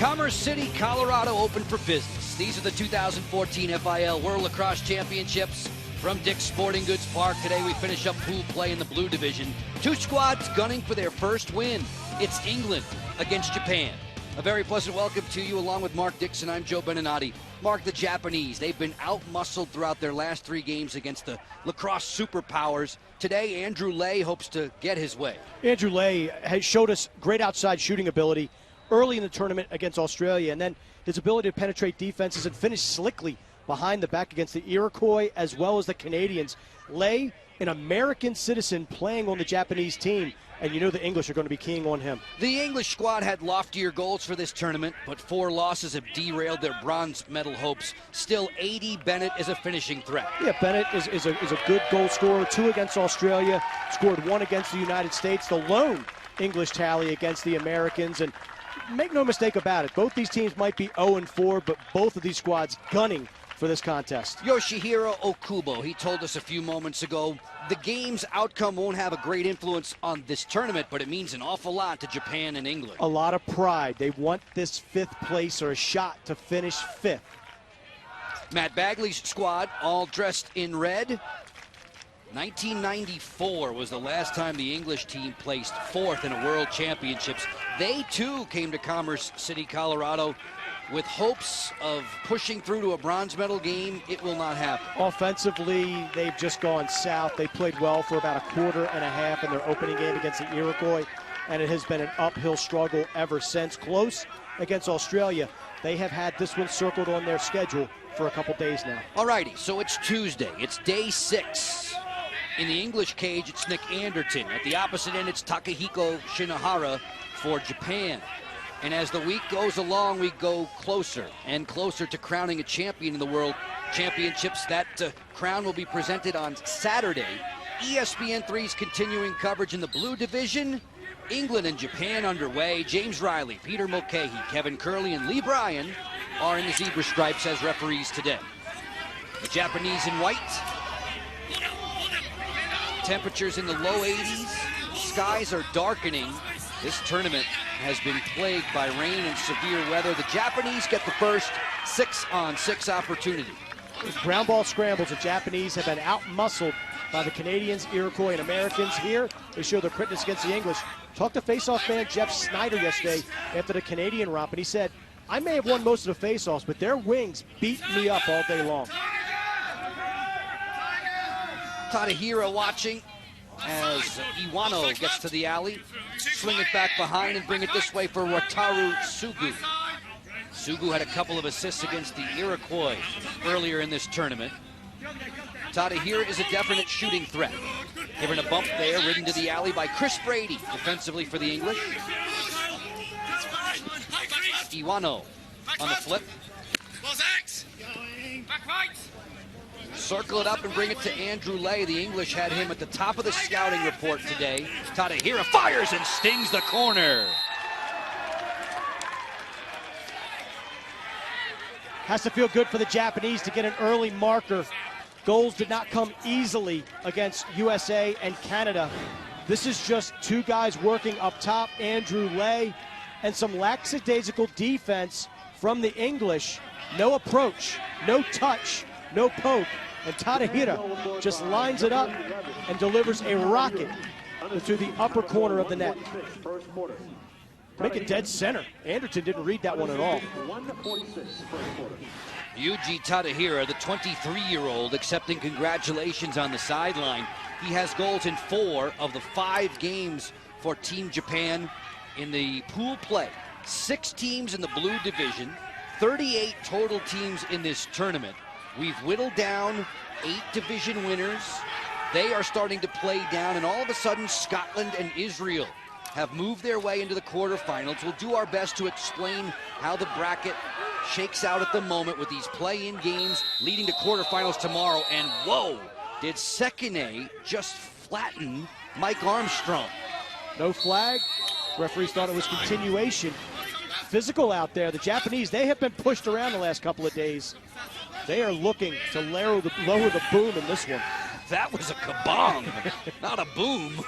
Commerce City, Colorado open for business. These are the 2014 FIL World Lacrosse Championships from Dick's Sporting Goods Park. Today we finish up pool play in the blue division. Two squads gunning for their first win. It's England against Japan. A very pleasant welcome to you along with Mark Dixon. I'm Joe Beninati. Mark, the Japanese, they've been out-muscled throughout their last three games against the lacrosse superpowers. Today, Andrew Lay hopes to get his way. Andrew Lay has showed us great outside shooting ability early in the tournament against Australia, and then his ability to penetrate defenses and finish slickly behind the back against the Iroquois as well as the Canadians. Lay, an American citizen playing on the Japanese team, and you know the English are going to be keying on him. The English squad had loftier goals for this tournament, but 4 losses have derailed their bronze medal hopes. Still, A.D. Bennett is a finishing threat. Yeah, Bennett is a good goal scorer. 2 against Australia, scored 1 against the United States. The lone English tally against the Americans, and make no mistake about it, both these teams might be 0-4, but both of these squads gunning for this contest. Yoshihiro Okubo, he told us a few moments ago, the game's outcome won't have a great influence on this tournament, but it means an awful lot to Japan and England. A lot of pride. They want this 5th place or a shot to finish 5th. Matt Bagley's squad, all dressed in red. 1994 was the last time the English team placed 4th in a World Championships. They too came to Commerce City, Colorado, with hopes of pushing through to a bronze medal game. It will not happen. Offensively, they've just gone south. They played well for about a quarter and a half in their opening game against the Iroquois, and it has been an uphill struggle ever since. Close against Australia. They have had this one circled on their schedule for a couple days now. All righty, so it's Tuesday. It's day 6. In the English cage, it's Nick Anderton. At the opposite end, it's Takahiko Shinohara for Japan. And as the week goes along, we go closer and closer to crowning a champion in the World Championships. That crown will be presented on Saturday. ESPN3's continuing coverage in the blue division. England and Japan underway. James Riley, Peter Mulcahy, Kevin Curley, and Lee Bryan are in the zebra stripes as referees today. The Japanese in white. Temperatures in the low 80s. Skies are darkening. This tournament has been plagued by rain and severe weather. The Japanese get the first 6-on-6 opportunity. Ground ball scrambles. The Japanese have been out-muscled by the Canadians, Iroquois, and Americans. Here, they show their quickness against the English. Talked to face-off fan Jeff Snyder yesterday after the Canadian romp, and he said, I may have won most of the face-offs, but their wings beat me up all day long. Tadahira watching as Iwano gets to the alley. Swing it back behind and bring it this way for Wataru Sugu. Sugu had a couple of assists against the Iroquois earlier in this tournament. Tadahira is a definite shooting threat. Given a bump there, ridden to the alley by Chris Brady, defensively for the English. Iwano on the flip. Circle it up and bring it to Andrew Lay. The English had him at the top of the scouting report today. Tadahira fires and stings the corner. Has to feel good for the Japanese to get an early marker. Goals did not come easily against USA and Canada. This is just 2 guys working up top, Andrew Lay, and some lackadaisical defense from the English. No approach, no touch, no poke, and Tadahira just lines it up and delivers a rocket to the upper corner of the net. Make it dead center. Anderton didn't read that one at all. Yuji Tadahira, the 23-year-old, accepting congratulations on the sideline. He has goals in 4 of the 5 games for Team Japan in the pool play. 6 teams in the blue division, 38 total teams in this tournament. We've whittled down 8 division winners. They are starting to play down, and all of a sudden, Scotland and Israel have moved their way into the quarterfinals. We'll do our best to explain how the bracket shakes out at the moment with these play-in games leading to quarterfinals tomorrow. And whoa, did Sekine just flatten Mike Armstrong? No flag. Referees thought it was continuation. Physical out there. The Japanese, they have been pushed around the last couple of days. They are looking to lower the boom in this one. That was a kabong, not a boom.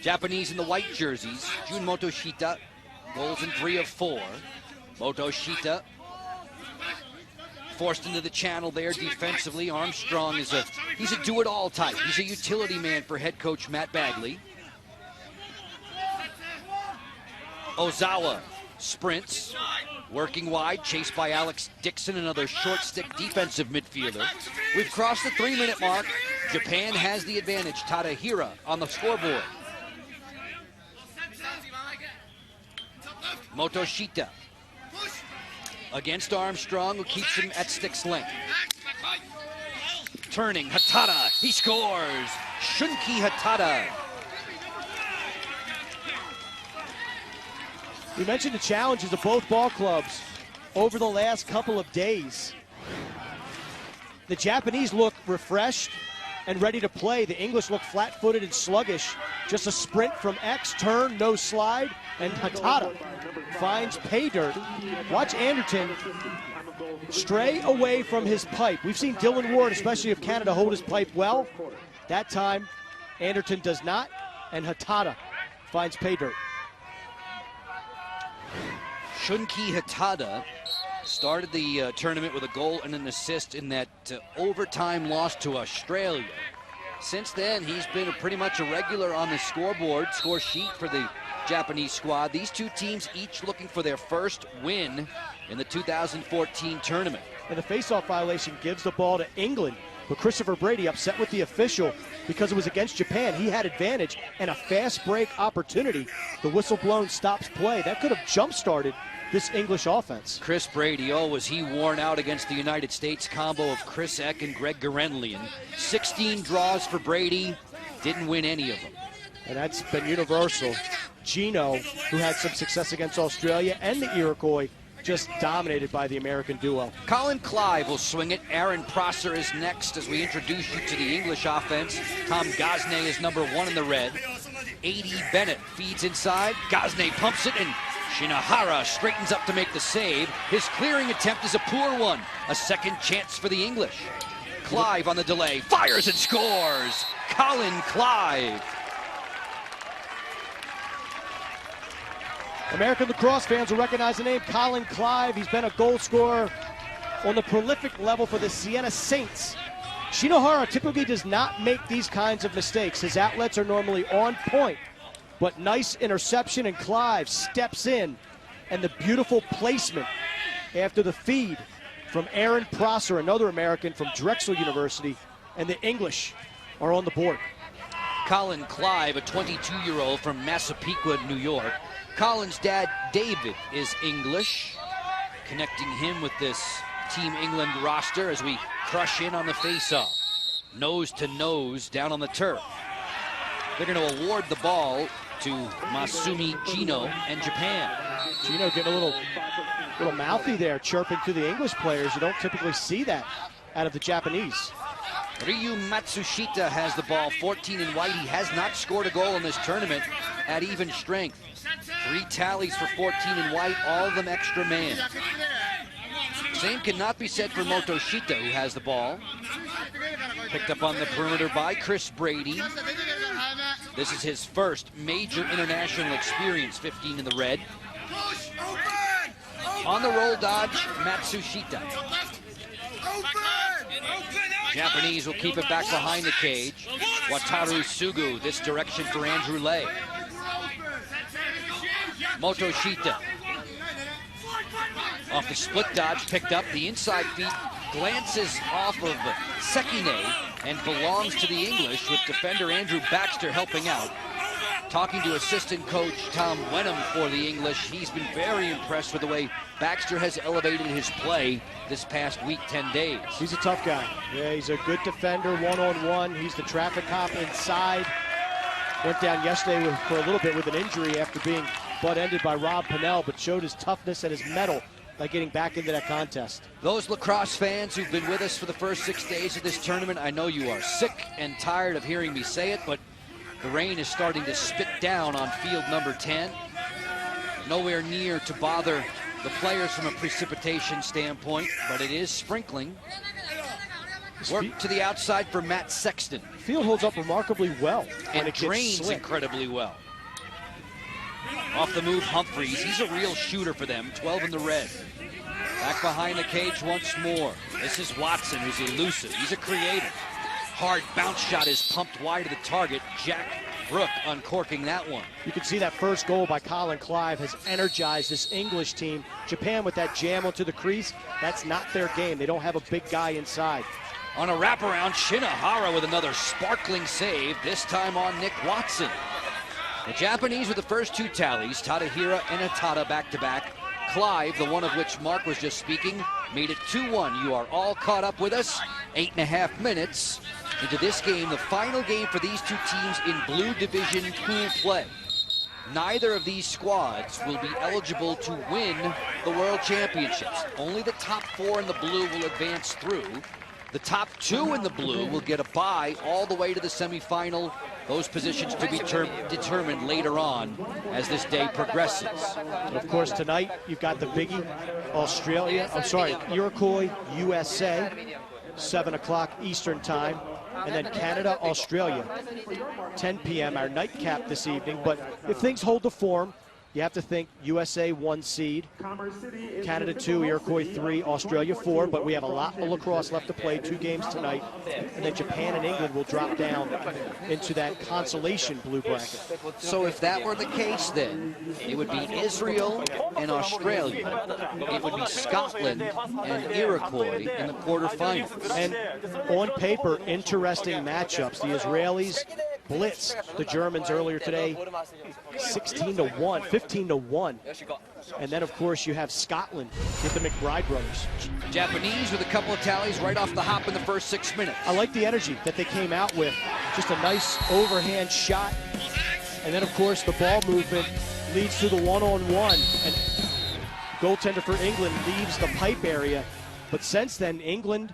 Japanese in the white jerseys. Jun Motoshita, Goals in 3 of 4. Motoshita forced into the channel there defensively. Armstrong he's a do-it-all type. He's a utility man for head coach Matt Bagley. Ozawa sprints, working wide, chased by Alex Dixon, another short stick defensive midfielder. We've crossed the 3-minute mark. Japan has the advantage. Tadahira on the scoreboard. Motoshita against Armstrong, who keeps him at stick's length. Turning, Hatada, he scores! Shunki Hatada. We mentioned the challenges of both ball clubs over the last couple of days. The Japanese look refreshed and ready to play. The English look flat-footed and sluggish. Just a sprint from X, turn, no slide, and Hatada finds pay dirt. Watch Anderton stray away from his pipe. We've seen Dylan Ward, especially of Canada, hold his pipe well. That time, Anderton does not, and Hatada finds pay dirt. Shunki Hatada started the tournament with a goal and an assist in that overtime loss to Australia. Since then, he's been pretty much a regular on the score sheet for the Japanese squad. These two teams each looking for their first win in the 2014 tournament. And the face-off violation gives the ball to England, but Christopher Brady upset with the official because it was against Japan. He had advantage and a fast break opportunity. The whistle blown stops play. That could have jump-started this English offense. Chris Brady, was he worn out against the United States combo of Chris Eck and Greg Gurenlian. 16 draws for Brady, didn't win any of them. And that's been universal. Gino, who had some success against Australia, and the Iroquois, just dominated by the American duo. Colin Clive will swing it. Erin Prosser is next as we introduce you to the English offense. Tom Gosney is number 1 in the red. A.D. Bennett feeds inside. Gosney pumps it, and Shinohara straightens up to make the save. His clearing attempt is a poor one. A second chance for the English. Clive on the delay, fires and scores. Colin Clive. American lacrosse fans will recognize the name Colin Clive. He's been a goal scorer on the prolific level for the Siena Saints. Shinohara typically does not make these kinds of mistakes. His outlets are normally on point, but nice interception, and Clive steps in, and the beautiful placement after the feed from Erin Prosser, another American from Drexel University, and the English are on the board. Colin Clive, a 22-year-old from Massapequa, New York. Colin's dad, David, is English, connecting him with this Team England roster as we crush in on the face-off. Nose to nose down on the turf. They're going to award the ball to Masumi Gino and Japan. Gino getting a little mouthy there, chirping to the English players. You don't typically see that out of the Japanese. Ryu Matsushita has the ball, 14 in white. He has not scored a goal in this tournament at even strength. 3 tallies for 14 in white, all of them extra man. Same cannot be said for Motoshita, who has the ball. Picked up on the perimeter by Chris Brady. This is his first major international experience, 15 in the red. On the roll dodge, Matsushita. Japanese will keep it back behind the cage. Wataru Sugu, this direction for Andrew Lay. Motoshita. Off the split dodge, picked up. The inside feet glances off of Sekine and belongs to the English, with defender Andrew Baxter helping out. Talking to assistant coach Tom Wenham for the English, he's been very impressed with the way Baxter has elevated his play this past week, 10 days. He's a tough guy. Yeah, he's a good defender, one-on-one. He's the traffic cop inside. Went down yesterday for a little bit with an injury after being butt-ended by Rob Pennell, but showed his toughness and his mettle by getting back into that contest. Those lacrosse fans who've been with us for the first 6 days of this tournament, I know you are sick and tired of hearing me say it, but the rain is starting to spit down on field number 10. Nowhere near to bother the players from a precipitation standpoint, but it is sprinkling. Work to the outside for Matt Sexton. Field holds up remarkably well. And it drains incredibly well. Off the move, Humphreys. He's a real shooter for them, 12 in the red. Back behind the cage once more. This is Watson, who's elusive. He's a creator. Hard bounce shot is pumped wide of the target. Jack Brooke uncorking that one. You can see that first goal by Colin Clive has energized this English team. Japan with that jam onto the crease, that's not their game. They don't have a big guy inside. On a wraparound, Shinohara with another sparkling save, this time on Nick Watson. The Japanese with the first two tallies, Tadahira and Hatada back-to-back. Clive, the one of which Mark was just speaking, made it 2-1. You are all caught up with us. 8.5 minutes into this game, the final game for these two teams in Blue Division pool play. Neither of these squads will be eligible to win the World Championships. Only the top 4 in the blue will advance through. The top 2 in the blue will get a bye all the way to the semifinal. Those positions to be determined later on as this day progresses. And of course, tonight you've got the biggie, Iroquois, USA, 7 o'clock Eastern time. And then Canada, Australia, 10 p.m., our nightcap this evening. But if things hold the form, you have to think USA 1 seed, Canada 2, Iroquois 3, Australia 4, but we have a lot of lacrosse left to play, 2 games tonight, and then Japan and England will drop down into that consolation blue bracket. So if that were the case, then it would be Israel and Australia. It would be Scotland and Iroquois in the quarterfinals. And on paper, interesting matchups. The Israelis blitzed the Germans earlier today, 16-1, 15-1. And then, of course, you have Scotland with the McBride brothers. Japanese with a couple of tallies right off the hop in the first 6 minutes. I like the energy that they came out with. Just a nice overhand shot. And then, of course, the ball movement leads to the one-on-one. And goaltender for England leaves the pipe area. But since then, England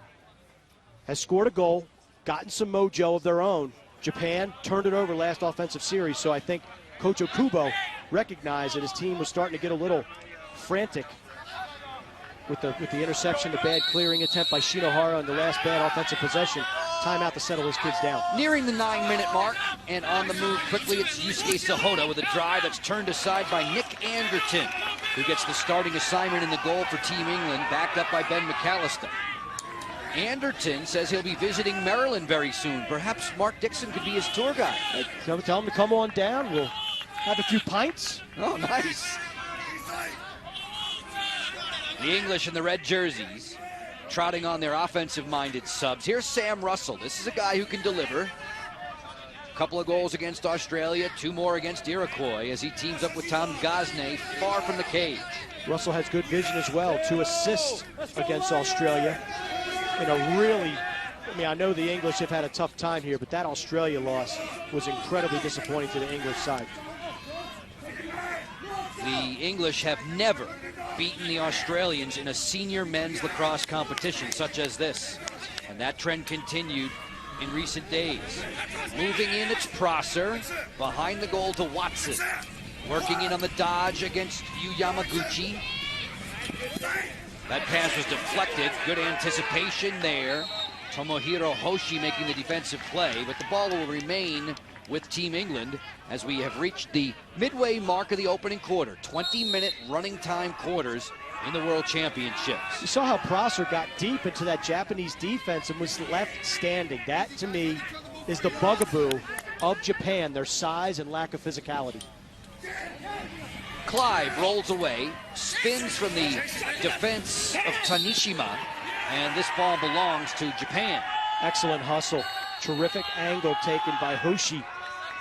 has scored a goal, gotten some mojo of their own. Japan turned it over last offensive series, so I think Coach Okubo recognized that his team was starting to get a little frantic with the interception, the bad clearing attempt by Shinohara, and the last bad offensive possession. Timeout to settle his kids down. Nearing the 9-minute mark, and on the move quickly, it's Yusuke Sahota with a drive that's turned aside by Nick Anderton, who gets the starting assignment in the goal for Team England, backed up by Ben Mcallister. Anderton says he'll be visiting Maryland very soon. Perhaps Mark Dixon could be his tour guide. Tell him to come on down. We'll have a few pints. Oh, nice. The English in the red jerseys trotting on their offensive-minded subs. Here's Sam Russell. This is a guy who can deliver. A couple of goals against Australia, 2 more against Iroquois as he teams up with Tom Gosney far from the cage. Russell has good vision as well. 2 assists against Australia. In a really, I know the English have had a tough time here, but that Australia loss was incredibly disappointing to the English side. The English have never beaten the Australians in a senior men's lacrosse competition such as this. And that trend continued in recent days. Moving in, it's Prosser. Behind the goal to Watson. Working in on the dodge against Yu Yamaguchi. That pass was deflected. Good anticipation there. Tomohiro Hoshi making the defensive play, but the ball will remain with Team England as we have reached the midway mark of the opening quarter. 20-minute running time quarters in the World Championships. You saw how Prosser got deep into that Japanese defense and was left standing. That, to me, is the bugaboo of Japan, their size and lack of physicality. Clive rolls away, spins from the defense of Tanishima, and this ball belongs to Japan. Excellent hustle. Terrific angle taken by Hoshi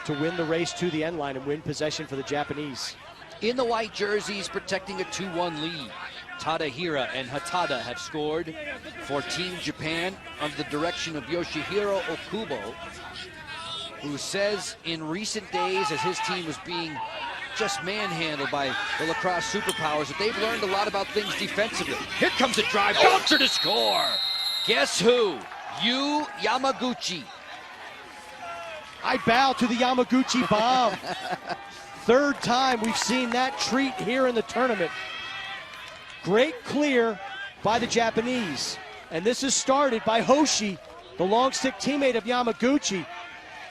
to win the race to the end line and win possession for the Japanese. In the white jerseys, protecting a 2-1 lead. Tadahira and Hatada have scored for Team Japan under the direction of Yoshihiro Okubo, who says in recent days, as his team was being just manhandled by the lacrosse superpowers, that they've learned a lot about things defensively. Here comes a drive, bouncer to score. Guess who? Yu Yamaguchi. I bow to the Yamaguchi bomb. Third time we've seen that treat here in the tournament. Great clear by the Japanese. And this is started by Hoshi, the long stick teammate of Yamaguchi.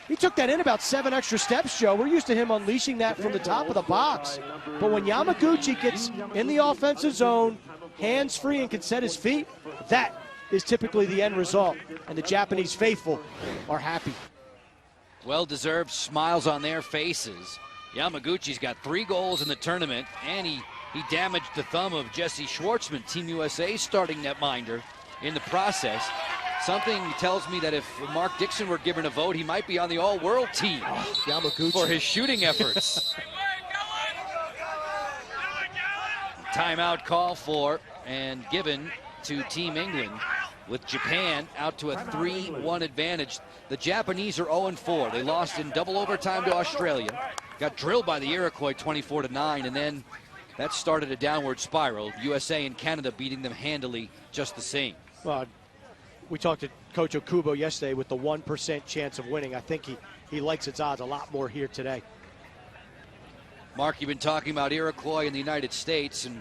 He took that in about 7 extra steps, Joe. We're used to him unleashing that from the top of the box. But when Yamaguchi gets in the offensive zone, hands free and can set his feet, that is typically the end result. And the Japanese faithful are happy. Well-deserved smiles on their faces. Yamaguchi's got 3 goals in the tournament, and he damaged the thumb of Jesse Schwartzman, Team USA starting netminder, in the process. Something tells me that if Mark Dixon were given a vote, he might be on the all-world team for his shooting efforts. Timeout call for and given to Team England, with Japan out to a 3-1 advantage. The Japanese are 0-4. They lost in double overtime to Australia, got drilled by the Iroquois 24-9, and then that started a downward spiral. USA and Canada beating them handily just the same. Well, we talked to Coach Okubo yesterday with the 1% chance of winning. I think he likes its odds a lot more here today. Mark, you've been talking about Iroquois in the United States, and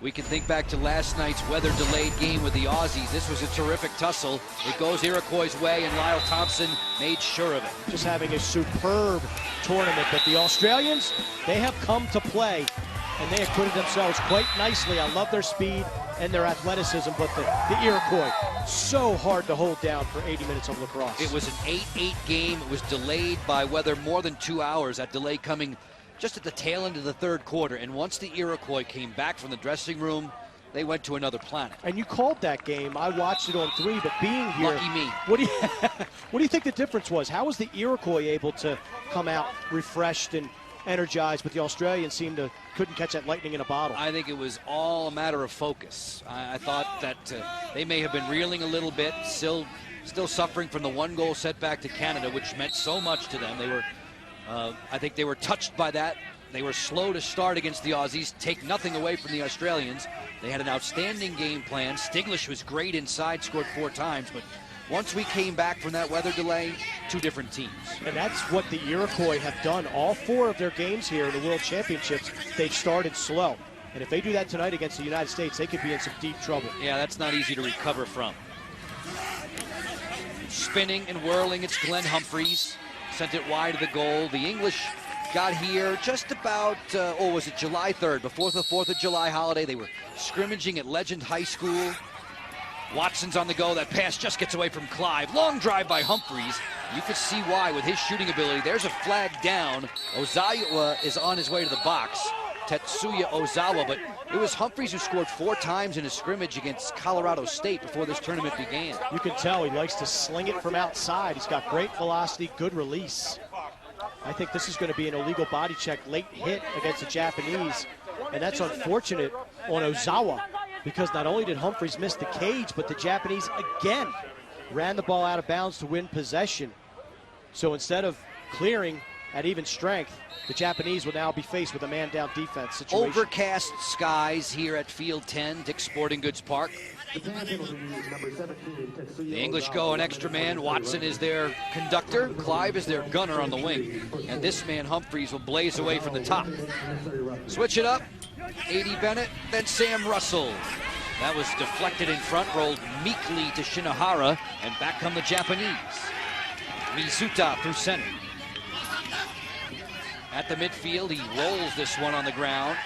we can think back to last night's weather-delayed game with the Aussies. This was a terrific tussle. It goes Iroquois' way, and Lyle Thompson made sure of it. Just having a superb tournament. But the Australians, they have come to play, and they acquitted themselves quite nicely. I love their speed and their athleticism, but the Iroquois, so hard to hold down for 80 minutes of lacrosse. It was an 8-8 game. It was delayed by weather more than 2 hours. That delay coming just at the tail end of the third quarter. And once the Iroquois came back from the dressing room, they went to another planet. And you called that game. I watched it on 3, but being here, lucky me. What do you think the difference was? How was the Iroquois able to come out refreshed and energized, but the Australians couldn't catch that lightning in a bottle? I think it was all a matter of focus. I thought that they may have been reeling a little bit, still suffering from the 1-goal setback to Canada, which meant so much to them. They were, I think they were touched by that. They were slow to start against the Aussies, take nothing away from the Australians. They had an outstanding game plan. Stiglish was great inside, scored 4 times, but once we came back from that weather delay, 2 different teams. And that's what the Iroquois have done. All 4 of their games here in the World Championships, they've started slow. And if they do that tonight against the United States, they could be in some deep trouble. Yeah, that's not easy to recover from. Spinning and whirling, it's Glenn Humphreys. Sent it wide of the goal. The English got here just about, was it July 3rd? Before the 4th of July holiday, they were scrimmaging at Legend High School. Watson's on the go. That pass just gets away from Clive. Long drive by Humphreys. You could see why with his shooting ability. There's a flag down. Ozawa is on his way to the box. Tetsuya Ozawa, but it was Humphreys who scored 4 times in a scrimmage against Colorado State before this tournament began. You can tell he likes to sling it from outside. He's got great velocity, good release. I think this is going to be an illegal body check late hit against the Japanese, and that's unfortunate on Ozawa, because not only did Humphreys miss the cage, but the Japanese again ran the ball out of bounds to win possession. So instead of clearing at even strength, the Japanese will now be faced with a man-down defense situation. Overcast skies here at Field 10, Dick's Sporting Goods Park. The English go an extra man. Watson is their conductor. Clive is their gunner on the wing. And this man, Humphreys, will blaze away from the top. Switch it up. A.D. Bennett, then Sam Russell. That was deflected in front, rolled meekly to Shinohara, and back come the Japanese. Mizuta through center. At the midfield, he rolls this one on the ground.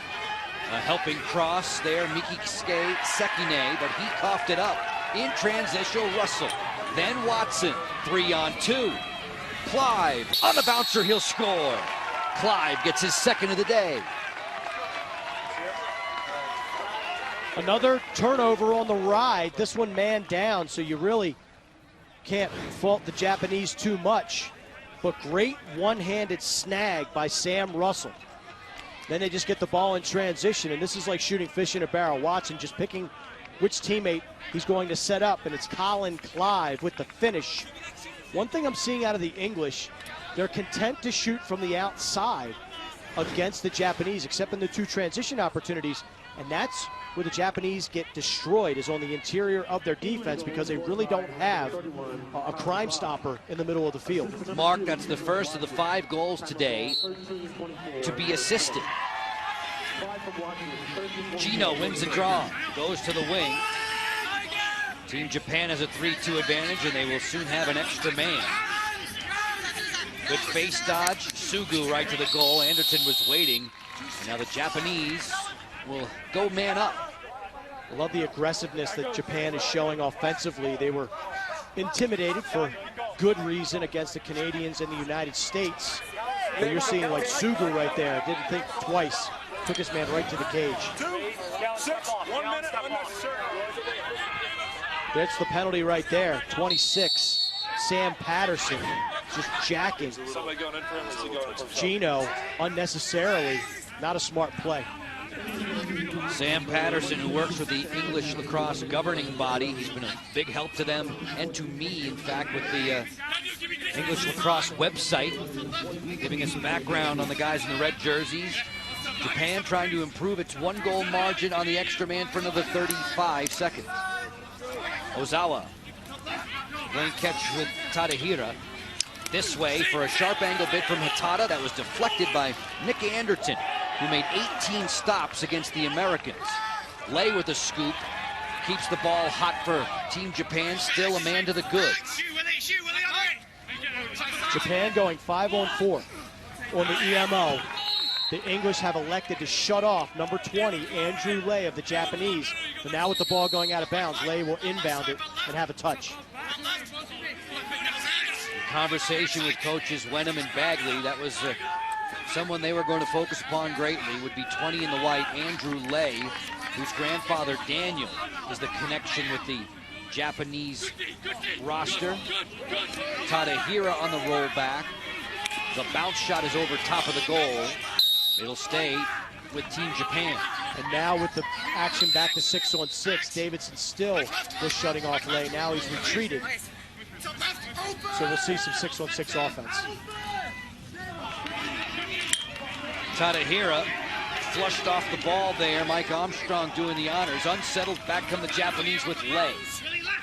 A helping cross there, Mikisuke Sekine, but he coughed it up. In transition, Russell. Then Watson, 3-on-2. Clive, on the bouncer, he'll score. Clive gets his second of the day. Another turnover on the ride, this one man down, so you really can't fault the Japanese too much. But great one-handed snag by Sam Russell. Then they just get the ball in transition, and this is like shooting fish in a barrel. Watson just picking which teammate he's going to set up, and it's Colin Clive with the finish. One thing I'm seeing out of the English, they're content to shoot from the outside against the Japanese, except in the 2 transition opportunities, and that's where the Japanese get destroyed, is on the interior of their defense, because they really don't have a crime stopper in the middle of the field. Mark, that's the first of the 5 goals today to be assisted. Gino wins the draw, goes to the wing. Team Japan has a 3-2 advantage, and they will soon have an extra man. Good face dodge. Sugu right to the goal. Anderton was waiting. And now the Japanese will go man up. I love the aggressiveness that Japan is showing offensively. They were intimidated for good reason against the Canadians and the United States. But you're seeing like Sugu right there. Didn't think twice. Took his man right to the cage. 2-6, 1 minute unnecessary. That's the penalty right there. 26. Sam Patterson just jacking Gino unnecessarily. Not a smart play. Sam Patterson, who works with the English lacrosse governing body. He's been a big help to them and to me, in fact, with the English lacrosse website, giving us background on the guys in the red jerseys. Japan trying to improve its 1-goal margin on the extra man for another 35 seconds. Ozawa, playing catch with Tadahira. This way for a sharp angle bid from Hatada that was deflected by Nick Anderton, who made 18 stops against the Americans. Lay with a scoop, keeps the ball hot for Team Japan, still a man to the good. Japan going 5-on-4 on the EMO. The English have elected to shut off number 20, Andrew Lay of the Japanese. But now with the ball going out of bounds, Lay will inbound it and have a touch. Conversation with coaches Wenham and Bagley, that was someone they were going to focus upon greatly, would be 20 in the white, Andrew Lay, whose grandfather Daniel is the connection with the Japanese roster. Tadahira on the rollback. The bounce shot is over top of the goal. It'll stay with Team Japan. And now with the action back to 6-on-6, Davidson still was shutting off Lay. Now he's retreated. So we'll see some 6-on-6 offense. Tadahira flushed off the ball there. Mike Armstrong doing the honors. Unsettled, back come the Japanese with Lay.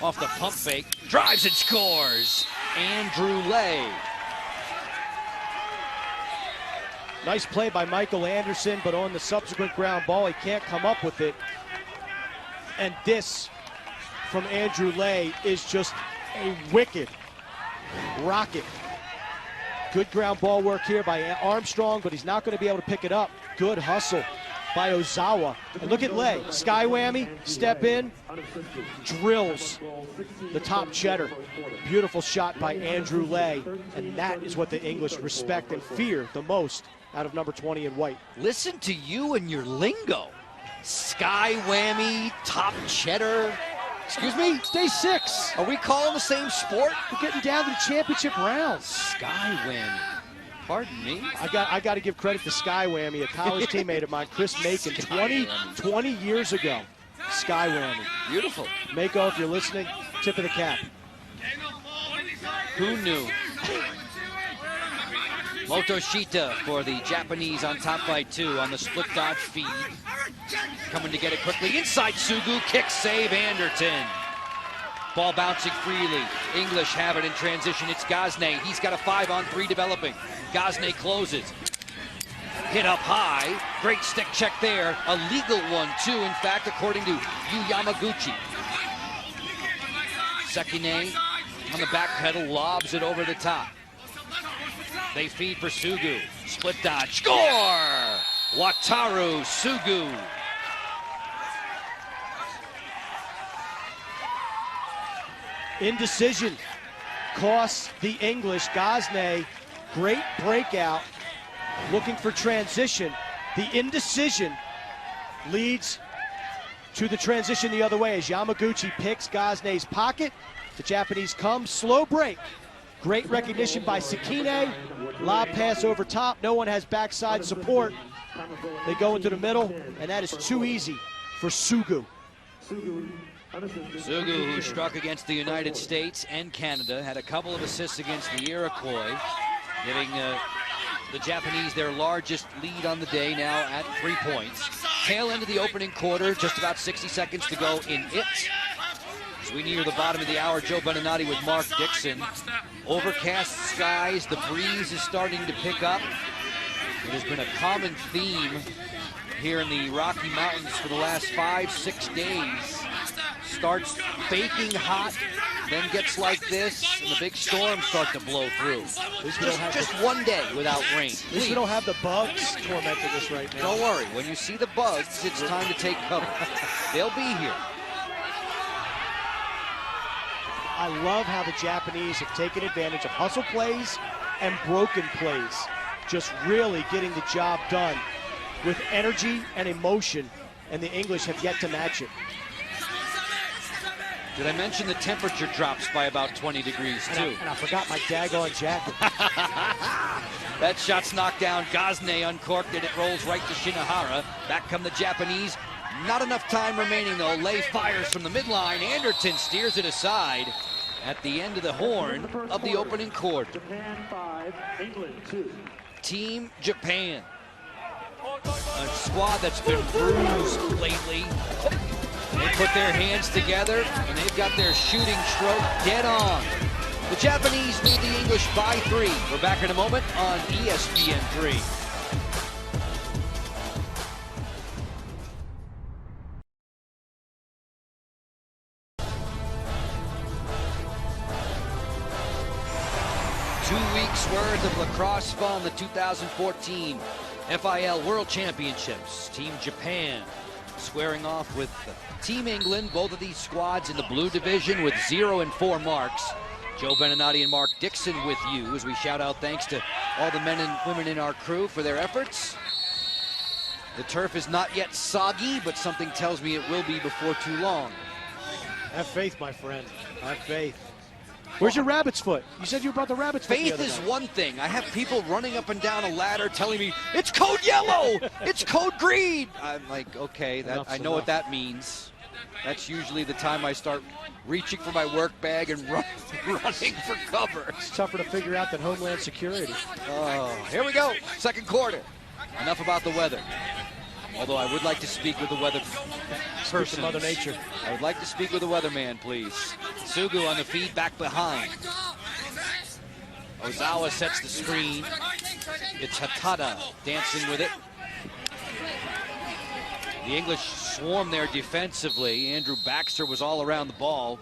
Off the pump fake, drives and scores. Andrew Lay. Nice play by Michael Anderson, but on the subsequent ground ball, he can't come up with it. And this from Andrew Lay is just a wicked rocket. Good ground ball work here by Armstrong, but he's not going to be able to pick it up. Good hustle by Ozawa. And look at Lay, sky whammy, step in, drills the top cheddar. Beautiful shot by Andrew Lay, and that is what the English respect and fear the most out of number 20 in white. Listen to you and your lingo. Sky whammy, top cheddar. Excuse me? Day 6. Are we calling the same sport? We're getting down to the championship rounds. Sky whammy. Pardon me? I got to give credit to Sky Whammy, a college teammate of mine, Chris Macon, 20 years ago. Sky Whammy. Beautiful. Mako, if you're listening, tip of the cap. Who knew? Motoshita for the Japanese on top by 2 on the split dodge feed. Coming to get it quickly. Inside Sugu, kick save Anderton. Ball bouncing freely. English have it in transition. It's Gosnay. He's got a 5-on-3 developing. Gosnay closes. Hit up high. Great stick check there. A legal one, too, in fact, according to Yu Yamaguchi. Sekine on the back pedal, lobs it over the top. They feed for Sugu. Split dodge. Score! Wataru Sugu. Indecision costs the English. Gosnay, great breakout, looking for transition. The indecision leads to the transition the other way as Yamaguchi picks Gosnay's pocket. The Japanese come, slow break. Great recognition by Sekine. Lob pass over top. No one has backside support. They go into the middle, and that is too easy for Sugu. Sugu, who struck against the United States and Canada, had a couple of assists against the Iroquois, giving the Japanese their largest lead on the day, now at 3 points. Tail end of the opening quarter, just about 60 seconds to go in it. As we near the bottom of the hour, Joe Beninati with Mark Dixon. Overcast skies, the breeze is starting to pick up. It has been a common theme here in the Rocky Mountains for the last 5-6 days. Starts baking hot, then gets like this, and the big storms start to blow through. Just one day without rain. At least we don't have the bugs tormenting us right now. Don't worry. When you see the bugs, it's time to take cover. They'll be here. I love how the Japanese have taken advantage of hustle plays and broken plays. Just really getting the job done with energy and emotion, and the English have yet to match it. Did I mention the temperature drops by about 20 degrees, too? And I forgot my daggone jacket. That shot's knocked down. Gosnay uncorked it. It rolls right to Shinohara. Back come the Japanese. Not enough time remaining, though. Lay fires from the midline. Anderton steers it aside at the end of the horn of the opening quarter. Japan 5, England 2. Team Japan. A squad that's been bruised lately. They put their hands together, and they've got their shooting stroke dead on. The Japanese lead the English by 3. We're back in a moment on ESPN 3. Worth of lacrosse fun, the 2014 FIL World Championships. Team Japan squaring off with Team England, both of these squads in the blue division with 0 and 4 marks. Joe Beninati and Mark Dixon with you as we shout out thanks to all the men and women in our crew for their efforts. The turf is not yet soggy, but something tells me it will be before too long. Have faith, my friend. Have faith. Where's your rabbit's foot? You said you brought the rabbit's foot. Faith is one thing. I have people running up and down a ladder telling me, it's code yellow, it's code green. I'm like, okay, I know what that means. That's usually the time I start reaching for my work bag and running for cover. It's tougher to figure out than Homeland Security. Oh, here we go, second quarter. Enough about the weather. Although I would like to speak with the weather person. Mother Nature. I would like to speak with the weatherman, please. Sugu on the feed back behind. Ozawa sets the screen. It's Hatada dancing with it. The English swarm there defensively. Andrew Baxter was all around the ball,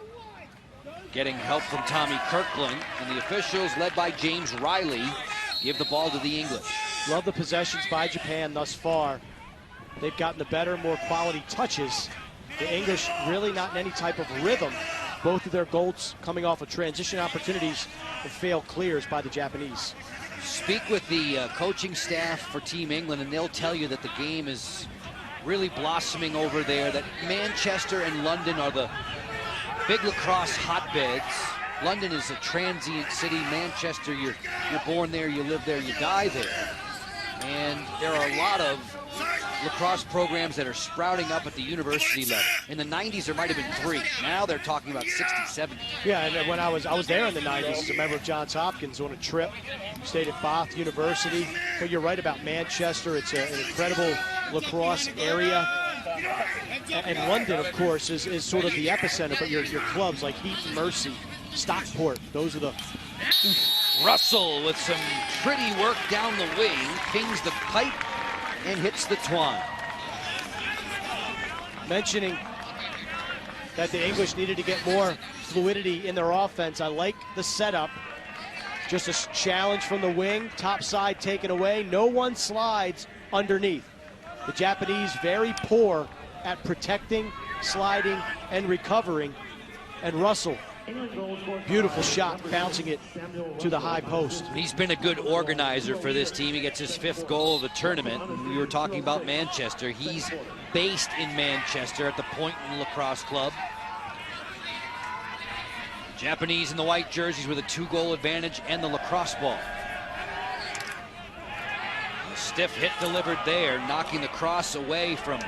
getting help from Tommy Kirkland. And the officials, led by James Riley, give the ball to the English. Love the possessions by Japan thus far. They've gotten the better, more quality touches. The English really not in any type of rhythm. Both of their goals coming off of transition opportunities and failed clears by the Japanese. Speak with the coaching staff for Team England, and they'll tell you that the game is really blossoming over there, that Manchester and London are the big lacrosse hotbeds. London is a transient city. Manchester, you're born there, you live there, you die there. And there are a lot of lacrosse programs that are sprouting up at the university level. In the 90s, there might have been 3. Now they're talking about 60, 70. Yeah, and when I was there in the 90s as a member of Johns Hopkins on a trip, stayed at Bath University. But you're right about Manchester. It's an incredible lacrosse area. And London, of course, is sort of the epicenter, but your clubs like Heat and Mercy, Stockport, those are the... Russell with some pretty work down the wing, pings the pipe and hits the twine. Mentioning that the English needed to get more fluidity in their offense. I like the setup. Just a challenge from the wing, top side taken away. No one slides underneath. The Japanese very poor at protecting, sliding, and recovering. And Russell, beautiful shot, bouncing it to the high post. He's been a good organizer for this team. He gets his 5th goal of the tournament. We were talking about Manchester. He's based in Manchester at the Poynton Lacrosse Club. Japanese in the white jerseys with a 2-goal advantage and the lacrosse ball. A stiff hit delivered there, knocking the cross away from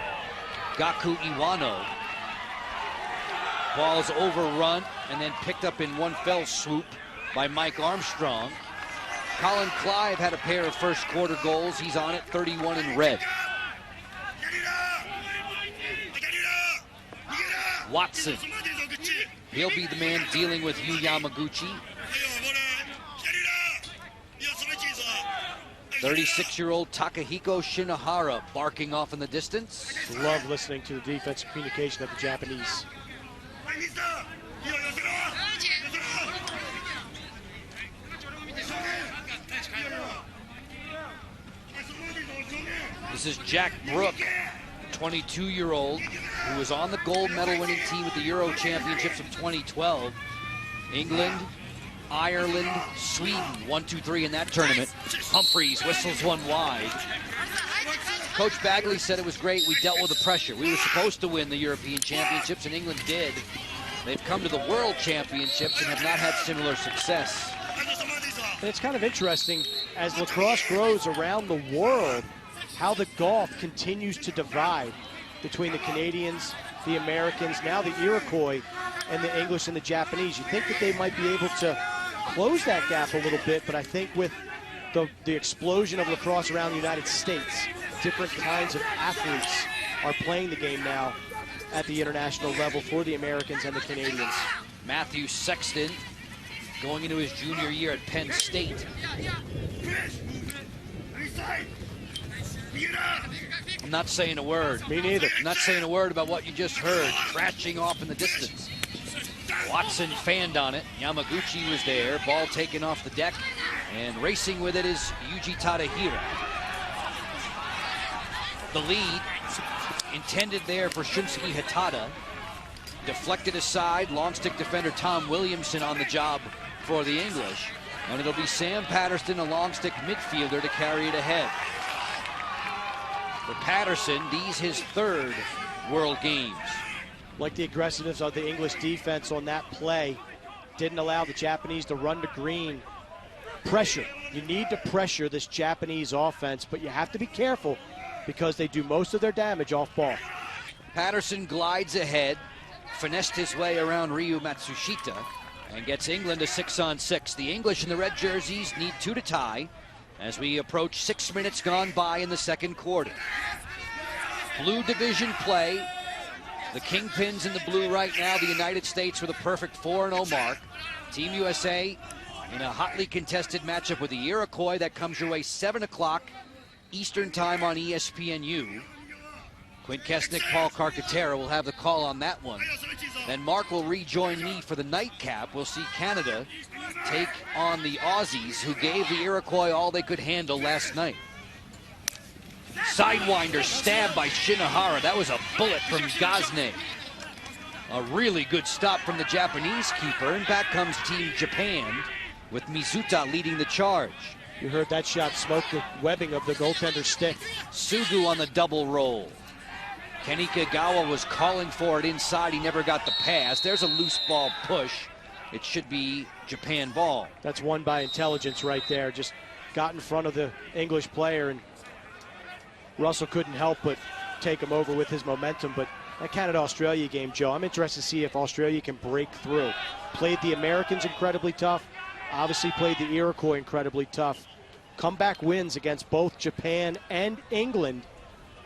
Gaku Iwano. Ball's overrun and then picked up in one fell swoop by Mike Armstrong. Colin Clive had a pair of first quarter goals. He's on it, 31 in red. Watson. He'll be the man dealing with Yu Yamaguchi. 36-year-old Takahiko Shinohara barking off in the distance. Love listening to the defensive communication of the Japanese. This is Jack Brook, 22-year-old, who was on the gold medal winning team at the Euro Championships of 2012. England, Ireland, Sweden, 1-2-3 in that tournament. Humphreys whistles one wide. Coach Bagley said it was great. We dealt with the pressure. We were supposed to win the European Championships, and England did. They've come to the World Championships and have not had similar success. And it's kind of interesting, as lacrosse grows around the world, how the golf continues to divide between the Canadians, the Americans, now the Iroquois, and the English and the Japanese. You think that they might be able to close that gap a little bit, but I think with the explosion of lacrosse around the United States, different kinds of athletes are playing the game now at the international level for the Americans and the Canadians. Matthew Sexton going into his junior year at Penn State. I'm not saying a word. Me neither. I'm not saying a word about what you just heard, crashing off in the distance. Watson fanned on it. Yamaguchi was there. Ball taken off the deck. And racing with it is Yuji Tadahira. The lead intended there for Shunsuke Hatada. Deflected aside. Long stick defender Tom Williamson on the job for the English. And it'll be Sam Patterson, a long stick midfielder, to carry it ahead. For Patterson, these his third World Games. Like the aggressiveness of the English defense on that play, didn't allow the Japanese to run to green. Pressure. You need to pressure this Japanese offense, but you have to be careful because they do most of their damage off ball. Patterson glides ahead, finessed his way around Ryu Matsushita, and gets England a 6-on-6. The English in the red jerseys need 2 to tie as we approach 6 minutes gone by in the second quarter. Blue division play. The Kingpins in the blue right now, the United States with a perfect 4-0 mark. Team USA in a hotly contested matchup with the Iroquois. That comes your way 7 o'clock Eastern time on ESPNU. Quint Kesnick, Paul Carcaterra will have the call on that one. Then Mark will rejoin me for the nightcap. We'll see Canada take on the Aussies, who gave the Iroquois all they could handle last night. Sidewinder stabbed by Shinohara. That was a bullet from Gazne. A really good stop from the Japanese keeper, and back comes Team Japan with Mizuta leading the charge. You heard that shot smoke the webbing of the goaltender's stick. Sugu on the double roll. Kenny Kagawa was calling for it inside. He never got the pass. There's a loose ball push. It should be Japan ball. That's won by intelligence right there. Just got in front of the English player, and Russell couldn't help but take him over with his momentum. But that Canada-Australia game, Joe, I'm interested to see if Australia can break through. Played the Americans incredibly tough. Obviously played the Iroquois incredibly tough. Comeback wins against both Japan and England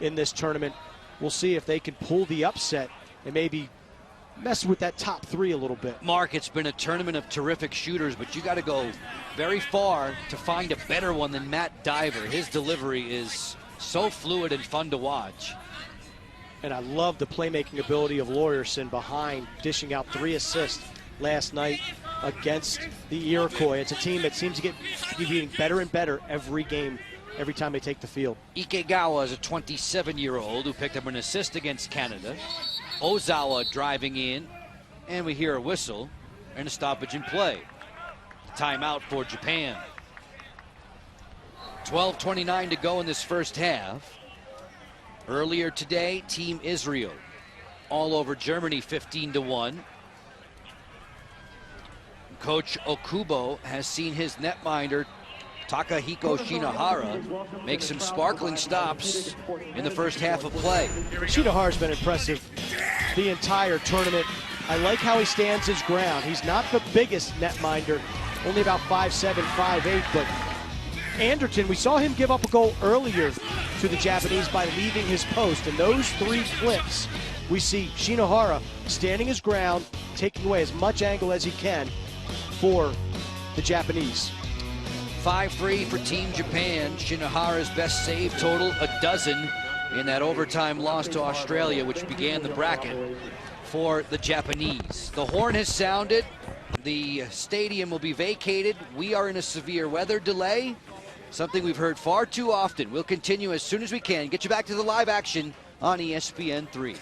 in this tournament. We'll see if they can pull the upset and maybe mess with that top 3 a little bit. Mark, it's been a tournament of terrific shooters, but you got to go very far to find a better one than Matt Diver. His delivery is so fluid and fun to watch. And I love the playmaking ability of Lawyerson behind, dishing out 3 assists last night against the Iroquois. It's a team that seems to be getting better and better every game, every time they take the field. Ikegawa is a 27-year-old who picked up an assist against Canada. Ozawa driving in, and we hear a whistle and a stoppage in play. Timeout for Japan. 12:29 to go in this first half. Earlier today, Team Israel all over Germany 15-1. Coach Okubo has seen his netminder Takahiko Shinohara make some sparkling stops in the first half of play. Shinohara's been impressive the entire tournament. I like how he stands his ground. He's not the biggest netminder, only about 5'7", 5'8", but Anderton, we saw him give up a goal earlier to the Japanese by leaving his post. In those 3 flips, we see Shinohara standing his ground, taking away as much angle as he can for the Japanese. 5-3 for Team Japan. Shinohara's best save total, 12 in that overtime loss to Australia, which began the bracket for the Japanese. The horn has sounded. The stadium will be vacated. We are in a severe weather delay, Something we've heard far too often. We'll continue as soon as we can. Get you back to the live action on ESPN3.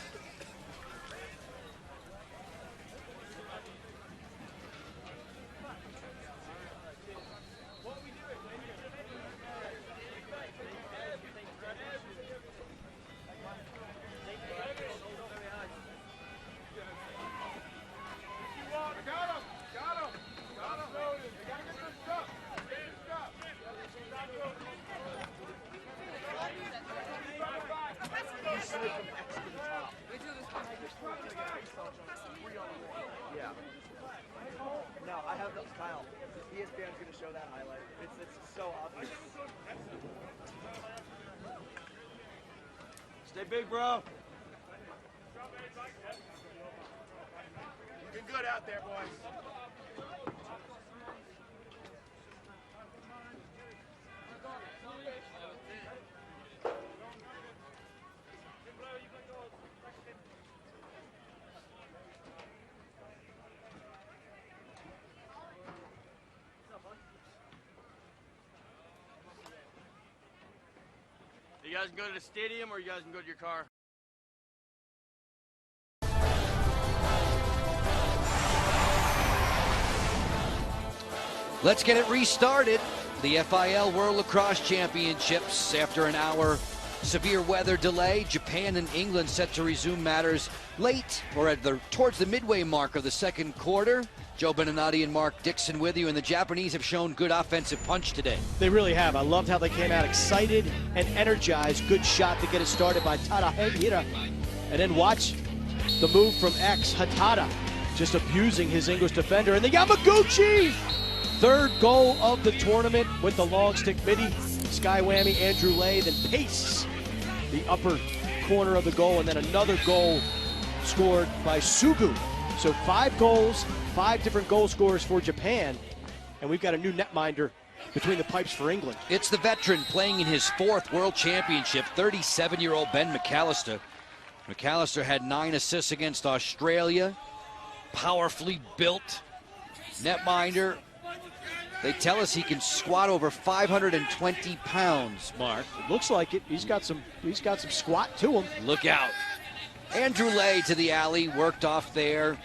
Yeah. No, I have the Kyle. ESPN's going to show that highlight. It's so obvious. Stay big, bro. Looking good out there, boys. You guys can go to the stadium or you guys can go to your car. Let's get it restarted. The FIL World Lacrosse Championships. After an hour severe weather delay, Japan and England set to resume matters late or towards the midway mark of the second quarter. Joe Beninati and Mark Dixon with you, and the Japanese have shown good offensive punch today. They really have. I loved how they came out excited and energized. Good shot to get it started by Tadahira. And then watch the move from Hatada, just abusing his English defender. And the Yamaguchi! Third goal of the tournament with the long stick midi. Sky whammy, Andrew Lay, then pastes the upper corner of the goal, and then another goal scored by Sugu. So 5 goals, 5 different goal scorers for Japan, and we've got a new netminder between the pipes for England. It's the veteran playing in his 4th World Championship, 37-year-old Ben Mcallister. Mcallister had 9 assists against Australia. Powerfully built netminder. They tell us he can squat over 520 pounds, Mark. It looks like it. He's got some squat to him. Look out. Andrew Lay to the alley, worked off there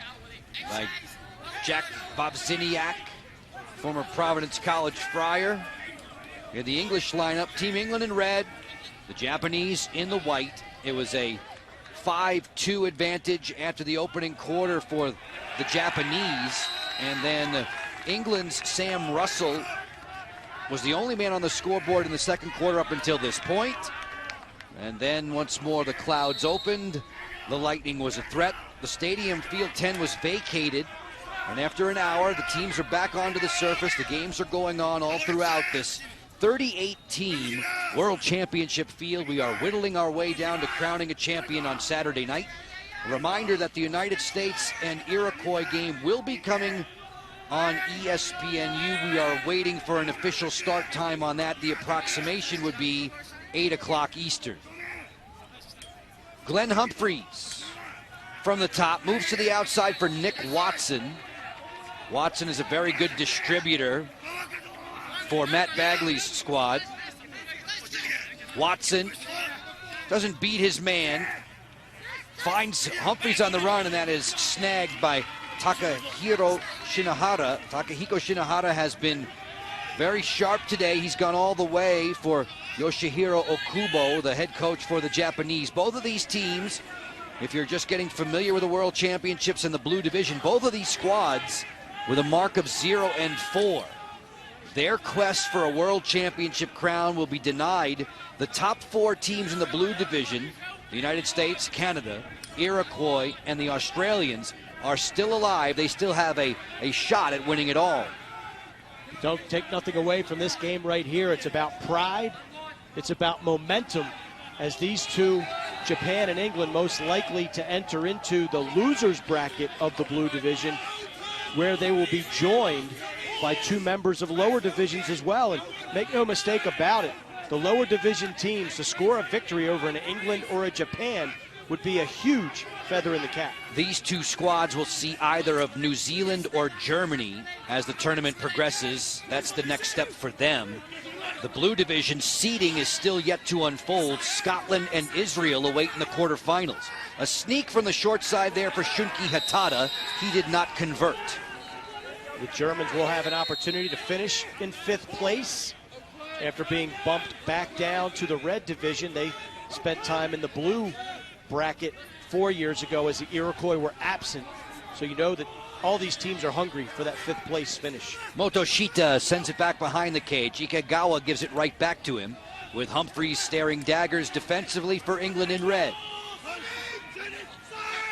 by Jack Bobziniak, former Providence College Friar. You had the English lineup, Team England in red, the Japanese in the white. It was a 5-2 advantage after the opening quarter for the Japanese, and then England's Sam Russell was the only man on the scoreboard in the second quarter up until this point. And then once more the clouds opened. The Lightning was a threat. The stadium, Field 10, was vacated. And after an hour, the teams are back onto the surface. The games are going on all throughout this 38-team World Championship field. We are whittling our way down to crowning a champion on Saturday night. A reminder that the United States and Iroquois game will be coming on ESPNU. We are waiting for an official start time on that. The approximation would be 8 o'clock Eastern. Glenn Humphreys from the top moves to the outside for Nick Watson. Watson is a very good distributor for Matt Bagley's squad. Watson doesn't beat his man, finds Humphreys on the run, and that is snagged by Takahiko Shinohara. Takahiko Shinohara has been very sharp today. He's gone all the way for Yoshihiro Okubo, the head coach for the Japanese. Both of these teams, if you're just getting familiar with the World Championships in the blue division, both of these squads with a mark of 0-4. Their quest for a World Championship crown will be denied. The top 4 teams in the blue division, the United States, Canada, Iroquois, and the Australians, are still alive. They still have a shot at winning it all. Don't take nothing away from this game right here. It's about pride. It's about momentum, as these two, Japan and England, most likely to enter into the losers bracket of the blue division, where they will be joined by 2 members of lower divisions as well. And make no mistake about it, the lower division teams, to score a victory over an England or a Japan would be a huge feather in the cap. These 2 squads will see either of New Zealand or Germany as the tournament progresses. That's the next step for them. The blue division seeding is still yet to unfold. Scotland and Israel await in the quarterfinals. A sneak from the short side there for Shunki Hatada. He did not convert. The Germans will have an opportunity to finish in 5th place after being bumped back down to the red division. They spent time in the blue bracket 4 years ago as the Iroquois were absent. So you know that all these teams are hungry for that 5th place finish. Motoshita sends it back behind the cage. Ikegawa gives it right back to him, with Humphreys staring daggers defensively for England in red.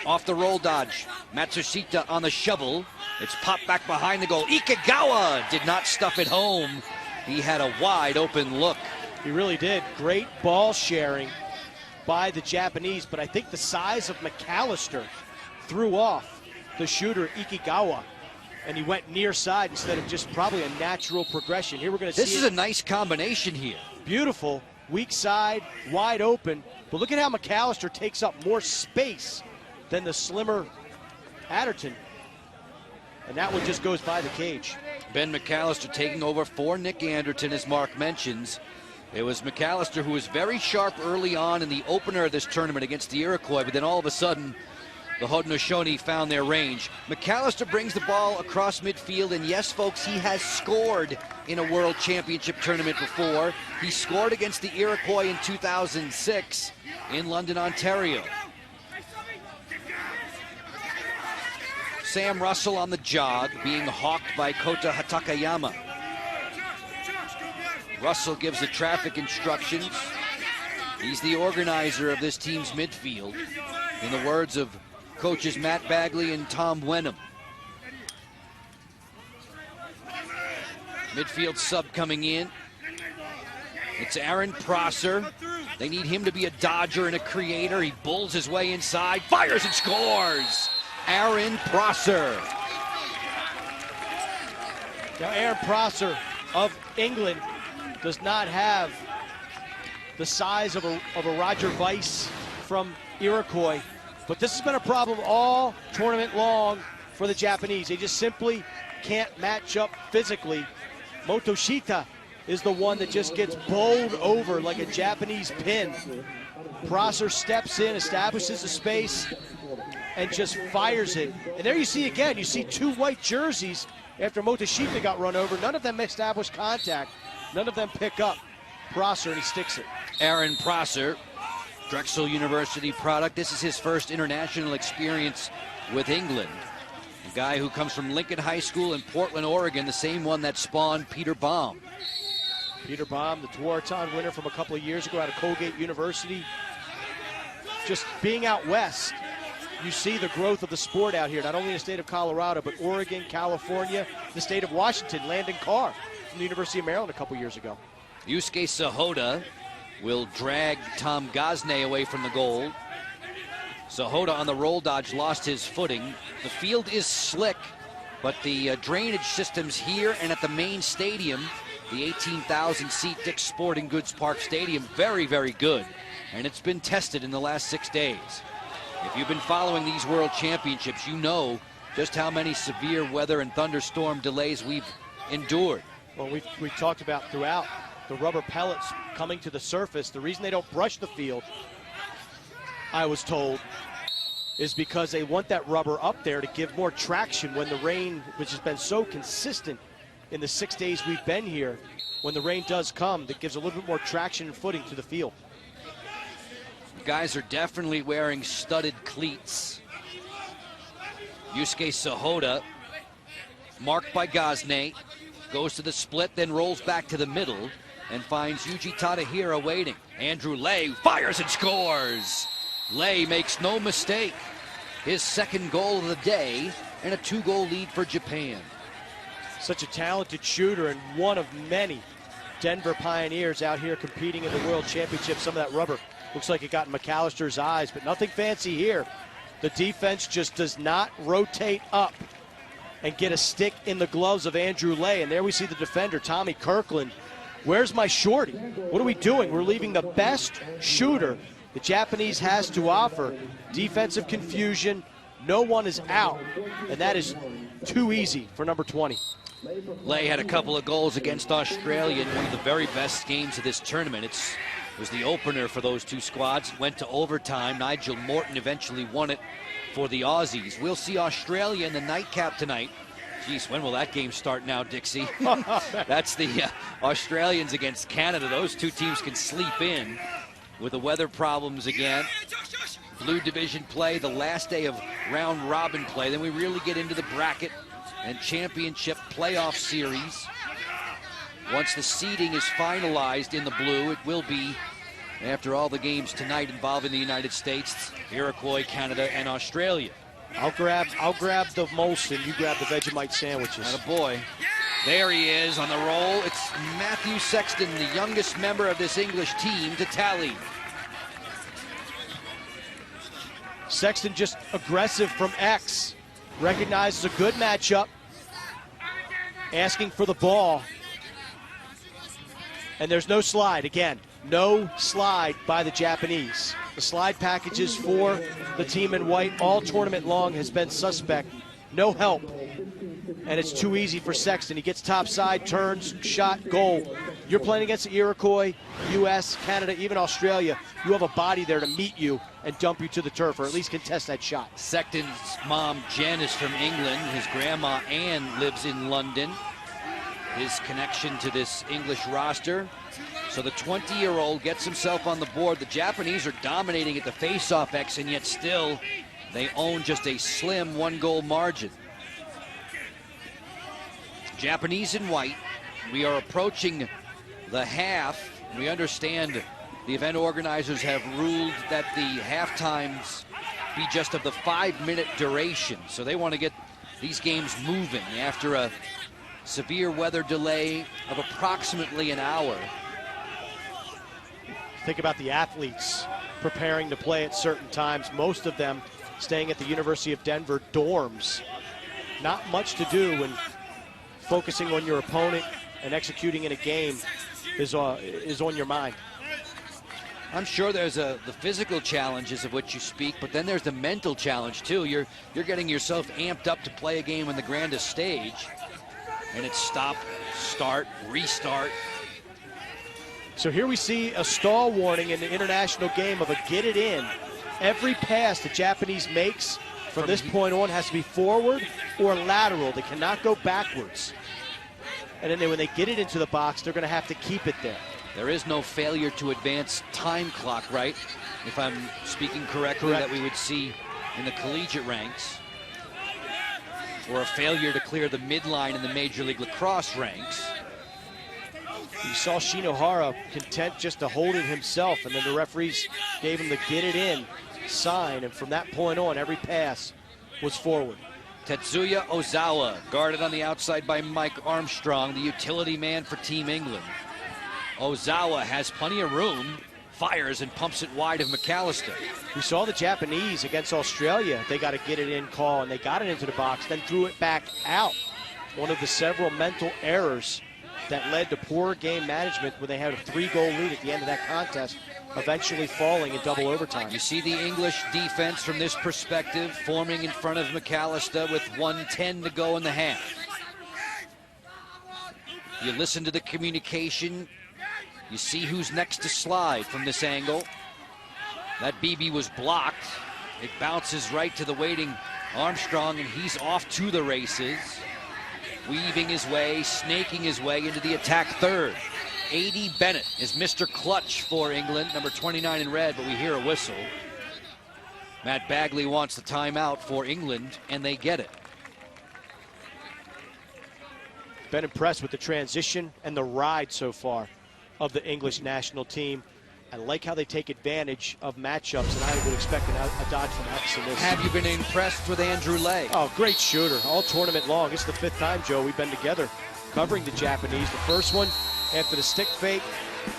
Off the roll dodge, Matsushita on the shovel. It's popped back behind the goal. Ikegawa did not stuff it home. He had a wide open look. He really did. Great ball sharing by the Japanese, but I think the size of Mcallister threw off the shooter Ikegawa, and he went near side instead of just probably a natural progression. Here we're going to see this is a nice combination here. Beautiful, weak side, wide open, but look at how Mcallister takes up more space than the slimmer Adderton, and that one just goes by the cage. Ben Mcallister taking over for Nick Anderton, as Mark mentions. It was Mcallister who was very sharp early on in the opener of this tournament against the Iroquois, but then all of a sudden the Haudenosaunee found their range. Mcallister brings the ball across midfield, and yes, folks, he has scored in a World Championship tournament before. He scored against the Iroquois in 2006 in London, Ontario. Sam Russell on the jog, being hawked by Kota Hatakayama. Russell gives the traffic instructions. He's the organizer of this team's midfield, in the words of coaches Matt Bagley and Tom Wenham. Midfield sub coming in. It's Erin Prosser. They need him to be a dodger and a creator. He bulls his way inside, fires and scores! Erin Prosser. Now Erin Prosser of England does not have the size of a Roger Weiss from Iroquois, but this has been a problem all tournament long for the Japanese. They just simply can't match up physically. Motoshita is the one that just gets bowled over like a Japanese pin. Prosser steps in, establishes the space, and just fires it. And there you see again, you see 2 white jerseys after Motoshita got run over. None of them established contact. None of them pick up Prosser, and he sticks it. Erin Prosser, Drexel University product. This is his first international experience with England. A guy who comes from Lincoln High School in Portland, Oregon, the same one that spawned Peter Baum. Peter Baum, the Tewaaraton winner from a couple of years ago out of Colgate University. Just being out west, you see the growth of the sport out here, not only in the state of Colorado, but Oregon, California, the state of Washington. Landon Carr from the University of Maryland a couple years ago. Yusuke Sahota will drag Tom Gosney away from the goal. Sahota on the roll dodge lost his footing. The field is slick, but the drainage systems here and at the main stadium, the 18,000-seat Dick's Sporting Goods Park Stadium, very, very good. And it's been tested in the last 6 days. If you've been following these World Championships, you know just how many severe weather and thunderstorm delays we've endured. Well, we've talked about throughout the rubber pellets coming to the surface. The reason they don't brush the field, I was told, is because they want that rubber up there to give more traction when the rain, which has been so consistent in the 6 days we've been here, when the rain does come, that gives a little bit more traction and footing to the field. Guys are definitely wearing studded cleats. Yusuke Sahota, marked by Gosney, goes to the split, then rolls back to the middle and finds Yuji Tadahira waiting. Andrew Lay fires and scores. Lay makes no mistake. His second goal of the day and a 2-goal lead for Japan. Such a talented shooter and one of many Denver Pioneers out here competing in the World Championship. Some of that rubber looks like it got in Mcallister's eyes, but nothing fancy here. The defense just does not rotate up and get a stick in the gloves of Andrew Lay. And there we see the defender, Tommy Kirkland. Where's my shorty? What are we doing? We're leaving the best shooter the Japanese has to offer. Defensive confusion. No one is out. And that is too easy for number 20. Lay had a couple of goals against Australia in one of the very best games of this tournament. It was the opener for those two squads. Went to overtime. Nigel Morton eventually won it for the Aussies. We'll see Australia in the nightcap tonight. Geez, when will that game start now, Dixie? That's the Australians against Canada. Those two teams can sleep in with the weather problems again. Blue division play, the last day of round robin play. Then we really get into the bracket and championship playoff series. Once the seeding is finalized in the blue, it will be after all the games tonight involving the United States, Iroquois, Canada, and Australia. I'll grab the Molson, you grab the Vegemite sandwiches. Attaboy. There he is on the roll. It's Matthew Sexton, the youngest member of this English team, to tally. Sexton just aggressive from X. Recognizes a good matchup. Asking for the ball. And there's no slide. Again, no slide by the Japanese. The slide packages for the team in white all tournament long has been suspect. No help. And it's too easy for Sexton. He gets topside, turns, shot, goal. You're playing against the Iroquois, U.S., Canada, even Australia. You have a body there to meet you and dump you to the turf, or at least contest that shot. Sexton's mom, Jen, is from England. His grandma, Anne, lives in London. His connection to this English roster. So the 20-year-old gets himself on the board. The Japanese are dominating at the face-off X, and yet still they own just a slim one-goal margin. Japanese in white. We are approaching the half. We understand the event organizers have ruled that the half times be just of the 5-minute duration. So they want to get these games moving after a severe weather delay of approximately an hour. Think about the athletes preparing to play at certain times. Most of them staying at the University of Denver dorms. Not much to do when focusing on your opponent and executing in a game is on your mind. I'm sure there's the physical challenges of which you speak, but then there's the mental challenge too. You're getting yourself amped up to play a game on the grandest stage, and it's stop, start, restart. So here we see a stall warning in the international game of a get it in. Every pass the Japanese makes from this point on has to be forward or lateral. They cannot go backwards. And then when they get it into the box, they're going to have to keep it there. There is no failure to advance time clock, right? If I'm speaking correctly, that we would see in the collegiate ranks. Or a failure to clear the midline in the Major League Lacrosse ranks. You saw Shinohara content just to hold it himself, and then the referees gave him the get it in sign, and from that point on, every pass was forward. Tetsuya Ozawa, guarded on the outside by Mike Armstrong, the utility man for Team England. Ozawa has plenty of room, fires and pumps it wide of Mcallister. We saw the Japanese against Australia. They got a get it in call, and they got it into the box, then threw it back out. One of the several mental errors that led to poor game management when they had a 3-goal lead at the end of that contest, eventually falling in double overtime. You see the English defense from this perspective forming in front of Mcallister with 1:10 to go in the half. You listen to the communication. You see who's next to slide from this angle. That BB was blocked. It bounces right to the waiting Armstrong, and he's off to the races. Weaving his way, snaking his way into the attack third. A.D. Bennett is Mr. Clutch for England, number 29 in red, but we hear a whistle. Matt Bagley wants the timeout for England, and they get it. Been impressed with the transition and the ride so far of the English national team. I like how they take advantage of matchups, and I would expect a dodge from X in this. Have you been impressed with Andrew Lay? Oh, great shooter, all tournament long. It's the 5th time, Joe, we've been together covering the Japanese. The first one, after the stick fake,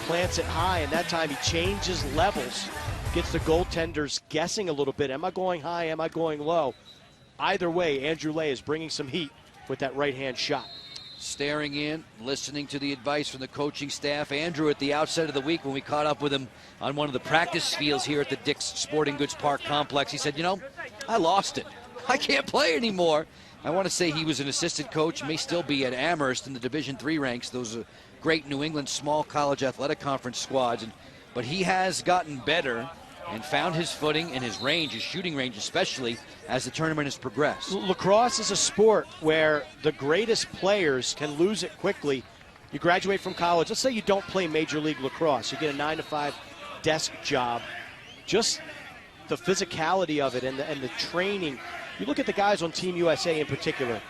plants it high, and that time he changes levels, gets the goaltenders guessing a little bit. Am I going high? Am I going low? Either way, Andrew Lay is bringing some heat with that right-hand shot. Staring in, listening to the advice from the coaching staff. Andrew, at the outset of the week when we caught up with him on one of the practice fields here at the Dick's Sporting Goods Park complex, he said, you know, I lost it. I can't play anymore. I want to say he was an assistant coach, may still be at Amherst in the Division III ranks. Those are great New England small college athletic conference squads. But he has gotten better and found his footing and his range, his shooting range especially, as the tournament has progressed. Lacrosse is a sport where the greatest players can lose it quickly. You graduate from college. Let's say you don't play Major League Lacrosse. You get a 9-to-5 desk job. Just the physicality of it and the training. You look at the guys on Team USA in particular,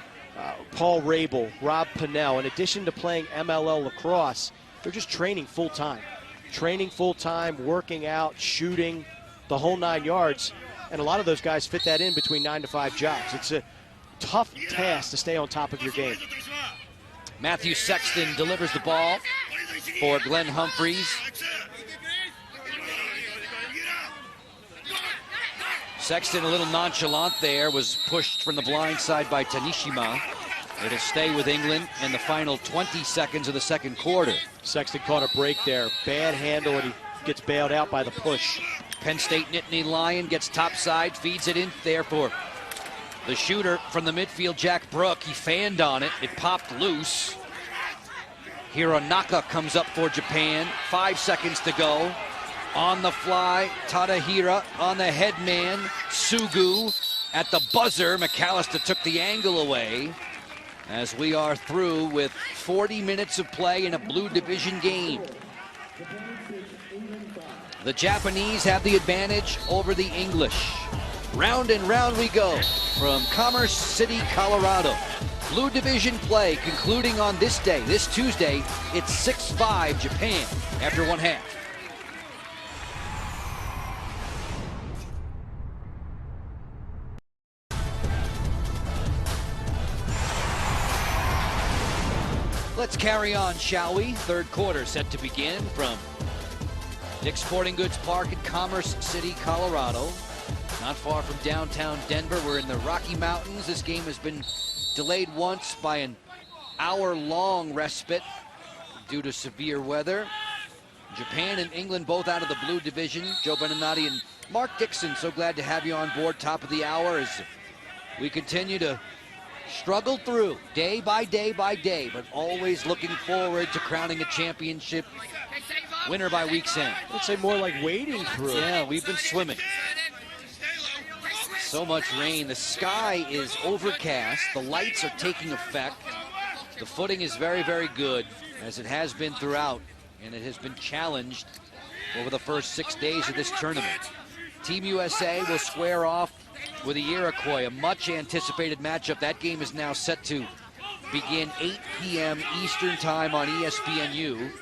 Paul Rabel, Rob Pinnell. In addition to playing MLL lacrosse, they're just training full-time. Training full-time, working out, shooting, the whole 9 yards. And a lot of those guys fit that in between 9-to-5 jobs. It's a tough task to stay on top of your game. Matthew Sexton delivers the ball for Glenn Humphreys. Sexton a little nonchalant there, was pushed from the blind side by Tanishima. It'll stay with England in the final 20 seconds of the second quarter. Sexton caught a break there. Bad handle, and he gets bailed out by the push. Penn State Nittany Lion gets topside, feeds it in there for the shooter from the midfield, Jack Brook. He fanned on it. It popped loose. Hironaka comes up for Japan. 5 seconds to go. On the fly, Tadahira on the headman. Sugu at the buzzer. Mcallister took the angle away. As we are through with 40 minutes of play in a Blue Division game. The Japanese have the advantage over the English. Round and round we go from Commerce City, Colorado. Blue Division play concluding on this day, this Tuesday. It's 6-5 Japan after one half. Let's carry on, shall we? Third quarter set to begin from Dick's Sporting Goods Park in Commerce City, Colorado. Not far from downtown Denver. We're in the Rocky Mountains. This game has been delayed once by an hour-long respite due to severe weather. Japan and England both out of the Blue Division. Joe Beninati and Mark Dixon, so glad to have you on board. Top of the hour as we continue to struggle through day by day by day, but always looking forward to crowning a championship winner by week's end. I'd say more like wading through. Yeah, we've been swimming. So much rain. The sky is overcast. The lights are taking effect. The footing is very, very good, as it has been throughout, and it has been challenged over the first 6 days of this tournament. Team USA will square off with the Iroquois, a much anticipated matchup. That game is now set to begin 8 p.m. Eastern time on ESPNU.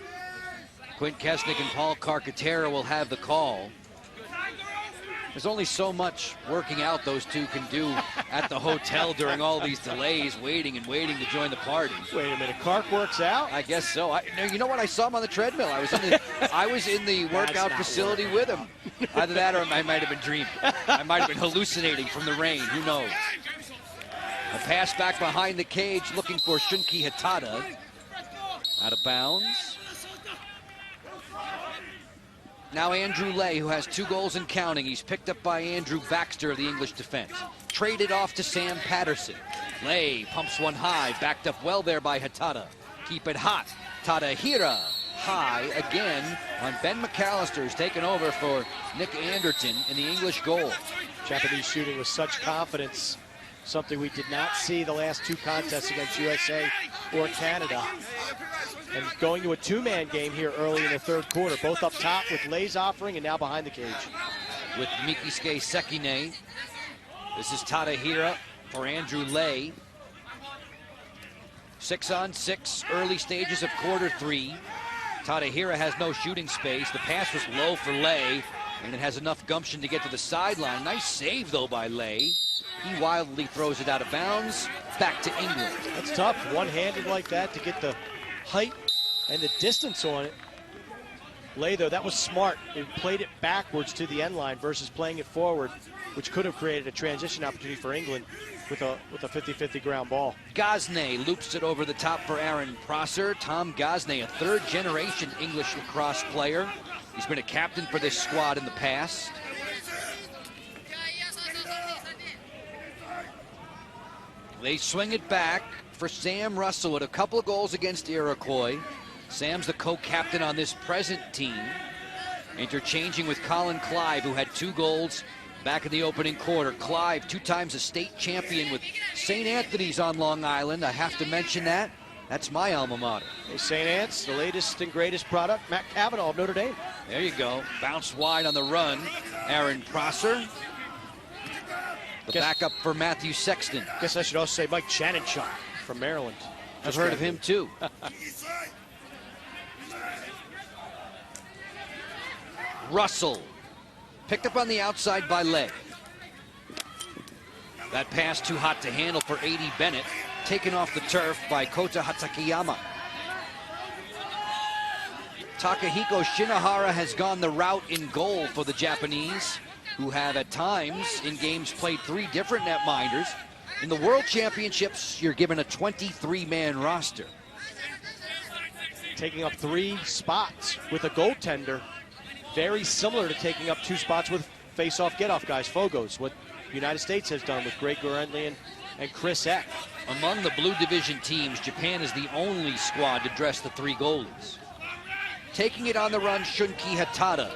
Quint Kesnick and Paul Carcaterra will have the call. There's only so much working out those two can do at the hotel during all these delays, waiting and waiting to join the party. Wait a minute, Carc works out? I guess so. You know what? I saw him on the treadmill. I was in the workout facility with him. Either that or I might have been dreaming. I might have been hallucinating from the rain. Who knows? A pass back behind the cage looking for Shunki Hatada. Out of bounds. Now Andrew Lay, who has 2 goals and counting. He's picked up by Andrew Baxter of the English defense. Traded off to Sam Patterson. Lay pumps one high, backed up well there by Hatada. Keep it hot. Tadahira high again on Ben Mcallister, who's taken over for Nick Anderton in the English goal. Japanese shooting with such confidence, something we did not see the last 2 contests against USA or Canada. And going to a 2-man game here early in the third quarter, both up top with Lay's offering and now behind the cage. With Mikisuke Sekine. This is Tadahira for Andrew Lay. 6-on-6, early stages of quarter 3. Tadahira has no shooting space. The pass was low for Lay, and it has enough gumption to get to the sideline. Nice save, though, by Lay. He wildly throws it out of bounds. Back to England. That's tough, one-handed like that, to get the height and the distance on it. Lay, though, that was smart. It played it backwards to the end line versus playing it forward, which could have created a transition opportunity for England with a 50-50 ground ball. Gosney loops it over the top for Erin Prosser. Tom Gosney, a 3rd-generation English lacrosse player. He's been a captain for this squad in the past. They swing it back for Sam Russell with a couple of goals against Iroquois. Sam's the co-captain on this present team, interchanging with Colin Clive, who had 2 goals back in the opening quarter. Clive, 2 times a state champion with St. Anthony's on Long Island. I have to mention that. That's my alma mater. Hey, St. Anne's, the latest and greatest product. Matt Cavanaugh of Notre Dame. There you go. Bounced wide on the run. Erin Prosser. The backup for Matthew Sexton. Guess I should also say Mike Chanenchuk from Maryland. I've heard of him too. Russell. Picked up on the outside by Lay. That pass too hot to handle for A.D. Bennett. Taken off the turf by Kota Hatakeyama. Takahiko Shinohara has gone the route in goal for the Japanese, who have at times in games played 3 different netminders. In the World Championships, you're given a 23-man roster. Taking up 3 spots with a goaltender. Very similar to taking up 2 spots with face-off, get-off guys, Fogos, what the United States has done with Greg Gurenlian and Chris Eck. Among the Blue Division teams, Japan is the only squad to dress the 3 goalies. Taking it on the run, Shunki Hatada.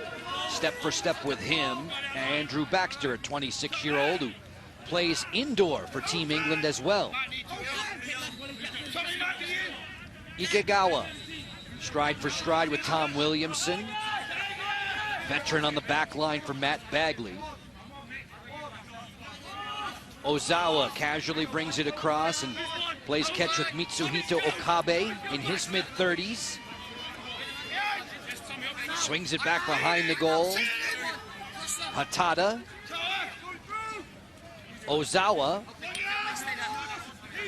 Step for step with him. Andrew Baxter, a 26-year-old who plays indoor for Team England as well. Ikegawa, stride for stride with Tom Williamson. Veteran on the back line for Matt Bagley. Ozawa casually brings it across and plays catch with Mitsuhito Okabe in his mid-30s. Swings it back behind the goal. Hatada. Ozawa.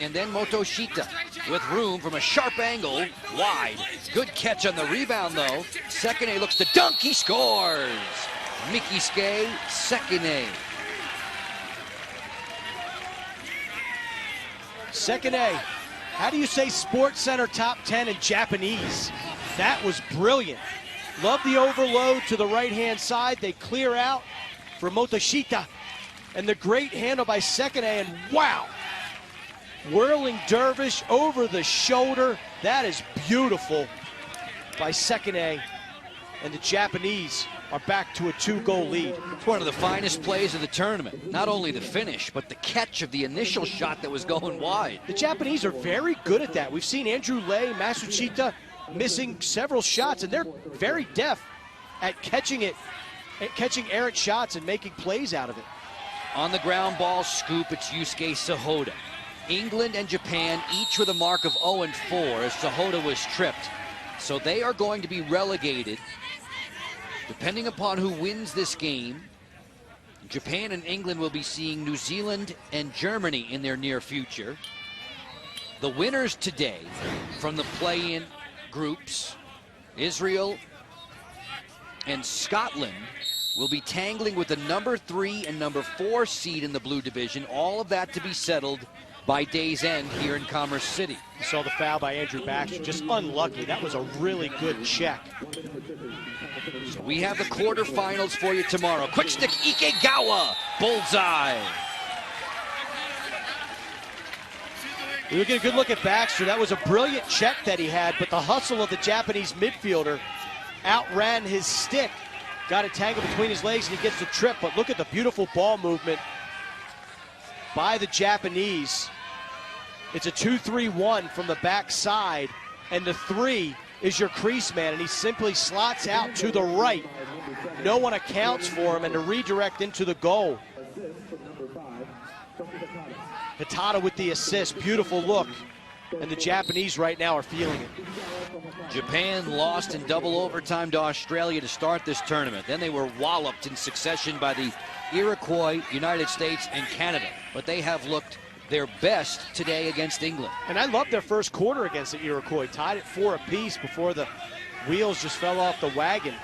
And then Motoshita with room from a sharp angle, wide. Good catch on the rebound, though. Sekine looks to dunk, he scores! Mikisuke Sekine. Sekine, how do you say Sports Center top 10 in Japanese? That was brilliant. Love the overload to the right-hand side. They clear out for Motoshita. And the great handle by Sekine, and wow! Whirling dervish over the shoulder. That is beautiful by Sekine. And the Japanese are back to a 2-goal lead. It's one of the finest plays of the tournament. Not only the finish, but the catch of the initial shot that was going wide. The Japanese are very good at that. We've seen Andrew Lay, Matsushita missing several shots, and they're very deft at catching it, at catching errant shots and making plays out of it. On the ground ball scoop, it's Yusuke Sahoda. England and Japan each with a mark of 0-4 as Sahoda was tripped. So they are going to be relegated. Depending upon who wins this game, Japan and England will be seeing New Zealand and Germany in their near future. The winners today from the play-in groups, Israel and Scotland, will be tangling with the number 3 and number 4 seed in the Blue Division. All of that to be settled by day's end here in Commerce City. You saw the foul by Andrew Baxter, just unlucky. That was a really good check. So we have the quarterfinals for you tomorrow. Quick stick, Ikegawa, bullseye. We look at a good look at Baxter. That was a brilliant check that he had, but the hustle of the Japanese midfielder outran his stick. Got it tangled between his legs, and he gets the trip. But look at the beautiful ball movement by the Japanese. It's a 2-3-1 from the backside, and the 3 is your crease man, and he simply slots out to the right. No one accounts for him, and to redirect into the goal. Hatada with the assist, beautiful look, and the Japanese right now are feeling it. Japan lost in double overtime to Australia to start this tournament. Then they were walloped in succession by the Iroquois, United States, and Canada. But they have looked their best today against England. And I love their first quarter against the Iroquois. Tied at 4 apiece before the wheels just fell off the wagon.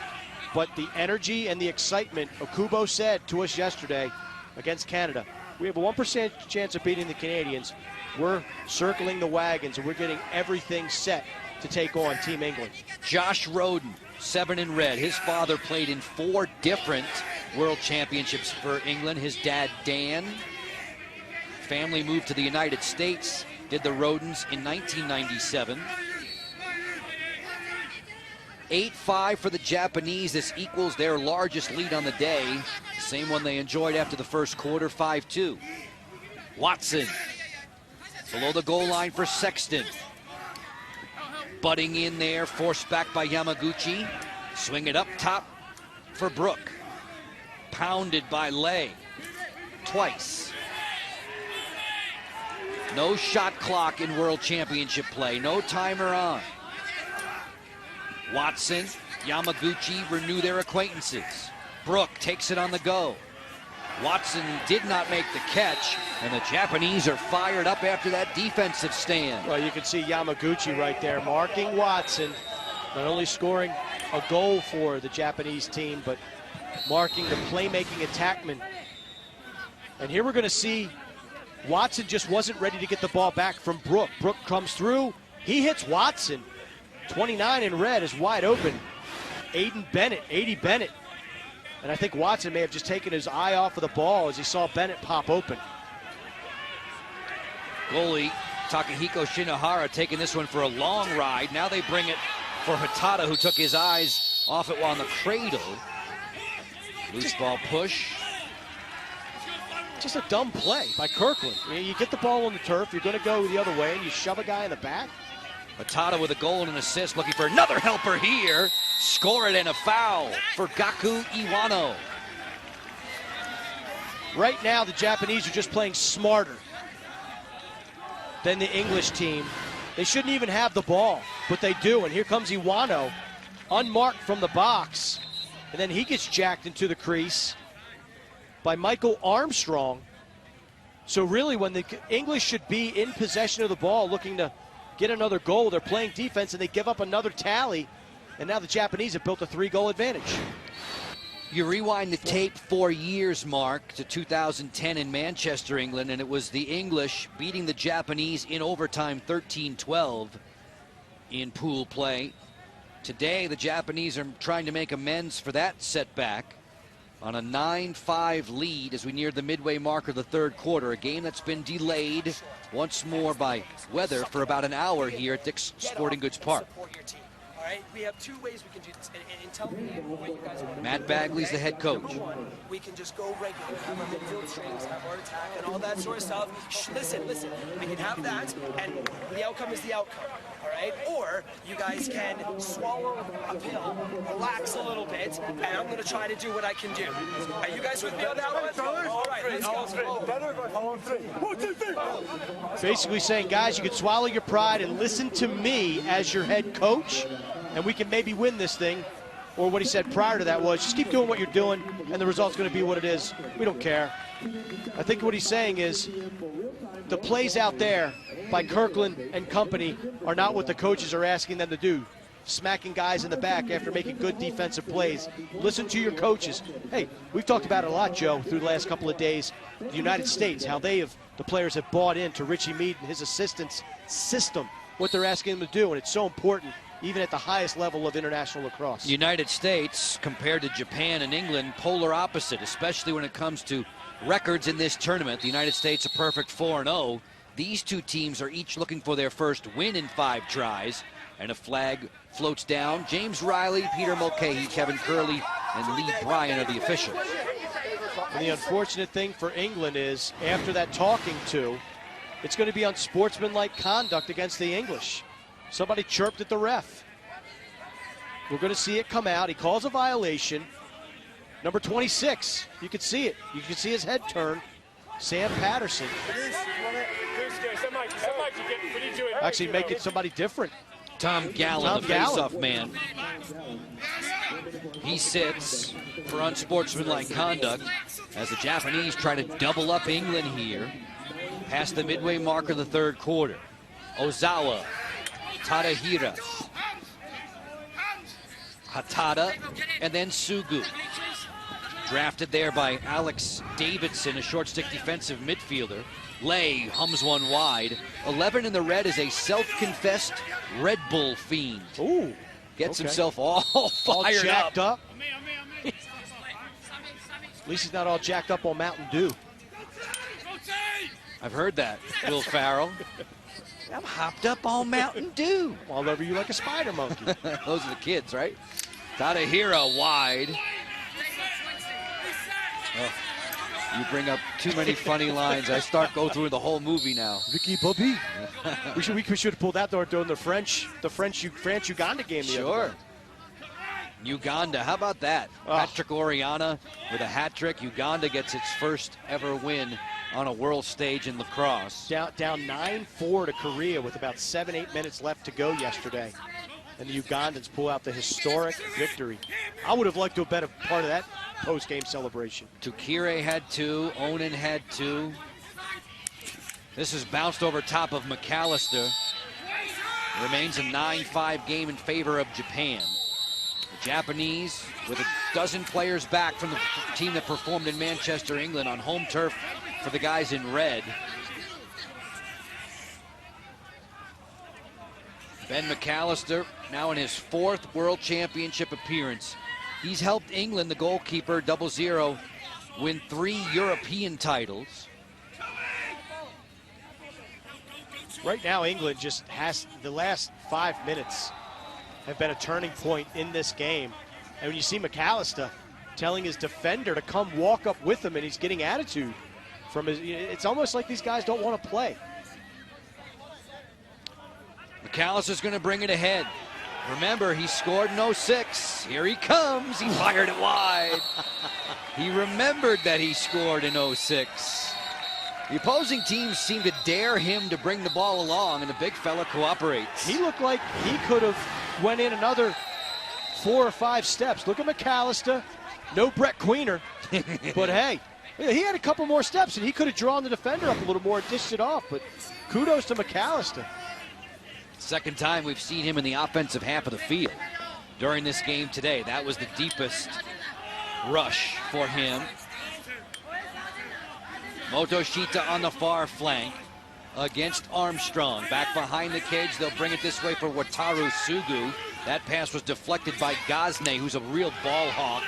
But the energy and the excitement, Okubo said to us yesterday against Canada, we have a 1% chance of beating the Canadians. We're circling the wagons, and we're getting everything set to take on Team England. Josh Roden, 7 in red. His father played in 4 different World Championships for England. His dad, Dan, family moved to the United States, did the Rodens in 1997. 8-5 for the Japanese. This equals their largest lead on the day. Same one they enjoyed after the first quarter, 5-2. Watson below the goal line for Sexton. Butting in there, forced back by Yamaguchi. Swing it up top for Brook. Pounded by Lay twice. No shot clock in World Championship play. No timer on. Watson, Yamaguchi renew their acquaintances. Brook takes it on the go. Watson did not make the catch, and the Japanese are fired up after that defensive stand. Well, you can see Yamaguchi right there marking Watson, not only scoring a goal for the Japanese team, but marking the playmaking attackman. And here we're going to see Watson just wasn't ready to get the ball back from Brook. Brook comes through. He hits Watson. 29 in red is wide open. Aiden Bennett, 80 Bennett. And I think Watson may have just taken his eye off of the ball as he saw Bennett pop open. Goalie Takahiko Shinohara taking this one for a long ride. Now they bring it for Hatada, who took his eyes off it while in the cradle. Loose ball push. Just a dumb play by Kirkland. You get the ball on the turf, you're going to go the other way, and you shove a guy in the back. Hatada with a goal and an assist, looking for another helper here. Score it and a foul for Gaku Iwano. Right now, the Japanese are just playing smarter than the English team. They shouldn't even have the ball, but they do. And here comes Iwano, unmarked from the box. And then he gets jacked into the crease by Michael Armstrong. So really, when the English should be in possession of the ball, looking to get another goal, they're playing defense and they give up another tally. And now the Japanese have built a 3-goal advantage. You rewind the tape 4 years, Mark, to 2010 in Manchester, England, and it was the English beating the Japanese in overtime 13-12 in pool play. Today, the Japanese are trying to make amends for that setback on a 9-5 lead as we near the midway mark of the third quarter. A game that's been delayed once more by weather for about an hour here at Dick's Sporting Goods Park. All right, we have two ways we can do this, and tell me what you guys want. Matt Bagley's the head coach. Number one, we can just go regular, have our midfield strings, have our attack, and all that sort of stuff. Listen, we can have that, and the outcome is the outcome, all right? Or you guys can swallow a pill, relax a little bit, and I'm going to try to do what I can do. Are you guys with me on that one? All right, let's go. Basically saying, guys, you can swallow your pride and listen to me as your head coach, and we can maybe win this thing. Or what he said prior to that was, just keep doing what you're doing, and the result's going to be what it is. We don't care. I think what he's saying is the plays out there by Kirkland and company are not what the coaches are asking them to do. Smacking guys in the back after making good defensive plays. Listen to your coaches. Hey, we've talked about it a lot, Joe, through the last couple of days. The United States, how the players have bought into Richie Meade and his assistants' system, what they're asking them to do, and it's so important even at the highest level of international lacrosse. United States, compared to Japan and England, polar opposite, especially when it comes to records in this tournament. The United States a perfect 4-0. These two teams are each looking for their first win in 5 tries, and a flag floats down. James Riley, Peter Mulcahy, Kevin Curley, and Lee Bryan are the officials. And the unfortunate thing for England is, after that talking to, it's going to be unsportsmanlike conduct against the English. Somebody chirped at the ref. We're going to see it come out. He calls a violation. Number 26, you can see it. You can see his head turn. Sam Patterson. Actually making somebody different. Tom Gallen, the face-off man. He sits for unsportsmanlike conduct as the Japanese try to double up England here past the midway mark of the third quarter. Ozawa, Tadahira, Hatada, and then Sugu. Drafted there by Alex Davidson, a short stick defensive midfielder. Lay hums one wide. 11 in the red is a self-confessed Red Bull fiend. Ooh. Gets himself all fired jacked up. At least he's not all jacked up on Mountain Dew. I've heard that, Will Farrell. I'm hopped up on Mountain Dew. All over you like a spider monkey. Those are the kids, right? Tadahira wide. Oh, you bring up too many funny lines. I start go through the whole movie now. Ricky Bobby. we should have pulled that during the France-Uganda game the other day. Uganda, how about that? Oh. Patrick Oriana with a hat trick. Uganda gets its first ever win on a world stage in lacrosse. Down 9-4 to Korea with about 7-8 minutes left to go yesterday. And the Ugandans pull out the historic victory. I would have liked to have been a part of that post-game celebration. Tukire had 2, Onan had 2. This is bounced over top of Mcallister. Remains a 9-5 game in favor of Japan. The Japanese, with a dozen players back from the team that performed in Manchester, England, on home turf for the guys in red. Ben Mcallister, now in his 4th World Championship appearance. He's helped England, the goalkeeper, 0-0, win 3 European titles. Right now, England just has the last 5 minutes have been a turning point in this game. And when you see Mcallister telling his defender to come walk up with him, and he's getting attitude from his, it's almost like these guys don't want to play. Mcallister's going to bring it ahead. Remember, he scored in 06. Here he comes. He fired it wide. He remembered that he scored in 06. The opposing teams seem to dare him to bring the ball along, and the big fella cooperates. He looked like he could have went in another 4 or 5 steps. Look at Mcallister. No Brett Queener. But hey, he had a couple more steps, and he could have drawn the defender up a little more and dished it off. But kudos to Mcallister. Second time we've seen him in the offensive half of the field during this game today. That was the deepest rush for him. Motoshita on the far flank against Armstrong. Back behind the cage, they'll bring it this way for Wataru Sugu. That pass was deflected by Gazne, who's a real ball hawk.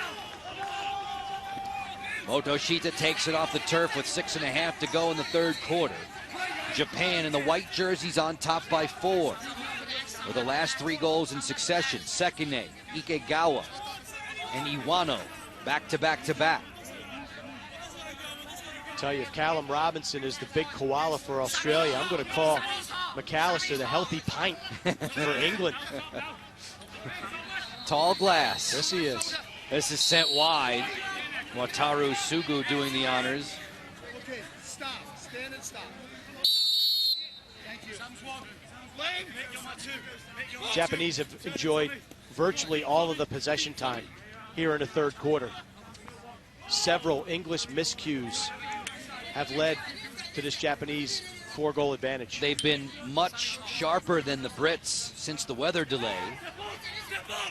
Motoshita takes it off the turf with 6.5 to go in the 3rd quarter. Japan in the white jerseys on top by 4. With the last 3 goals in succession. Sekine, Ikegawa, and Iwano back to back to back. Tell you, if Callum Robinson is the big koala for Australia, I'm going to call Mcallister the healthy pint for England. Tall glass. Yes, he is. This is sent wide. Wataru Sugu doing the honors. Okay, stop. Stand and stop. Thank you. Japanese have enjoyed virtually all of the possession time here in the 3rd quarter. Several English miscues have led to this Japanese 4-goal advantage. They've been much sharper than the Brits since the weather delay.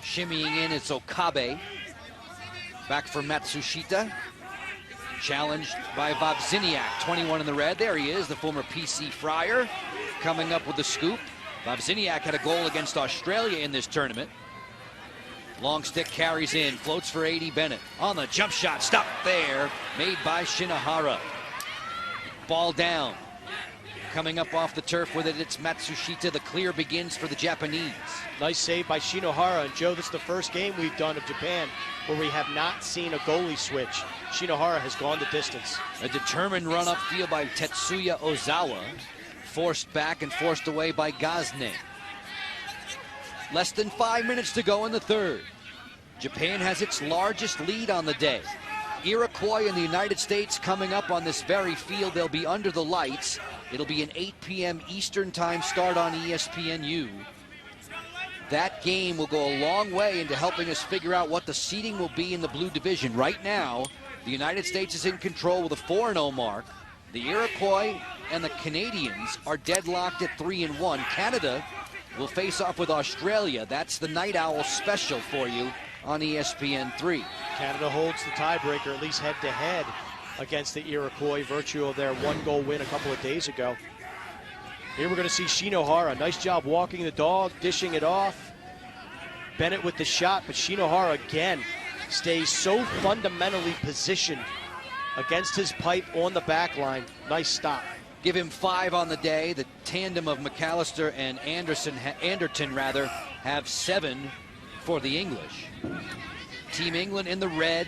Shimmying in, it's Okabe. Back for Matsushita. Challenged by Vavziniak, 21 in the red. There he is, the former PC Friar, coming up with the scoop. Vavziniak had a goal against Australia in this tournament. Long stick carries in, floats for 80 Bennett. On the jump shot, stop there, made by Shinohara. Ball down. Coming up off the turf with it, it's Matsushita. The clear begins for the Japanese. Nice save by Shinohara. And Joe, this is the first game we've done of Japan where we have not seen a goalie switch. Shinohara has gone the distance. A determined run upfield by Tetsuya Ozawa. Forced back and forced away by Gazne. Less than 5 minutes to go in the 3rd. Japan has its largest lead on the day. Iroquois and the United States coming up on this very field. They'll be under the lights. It'll be an 8 p.m. Eastern time start on ESPNU. That game will go a long way into helping us figure out what the seeding will be in the blue division. Right now, the United States is in control with a 4-0 mark. The Iroquois and the Canadians are deadlocked at 3-1. Canada will face off with Australia. That's the Night Owl special for you on ESPN3. Canada holds the tiebreaker, at least head-to-head, against the Iroquois, virtue of their 1-goal win a couple of days ago. Here we're going to see Shinohara. Nice job walking the dog, dishing it off. Bennett with the shot, but Shinohara again stays so fundamentally positioned against his pipe on the back line. Nice stop. give him 5 on the day. The tandem of Mcallister and Anderton have 7 for the English. Team England in the red,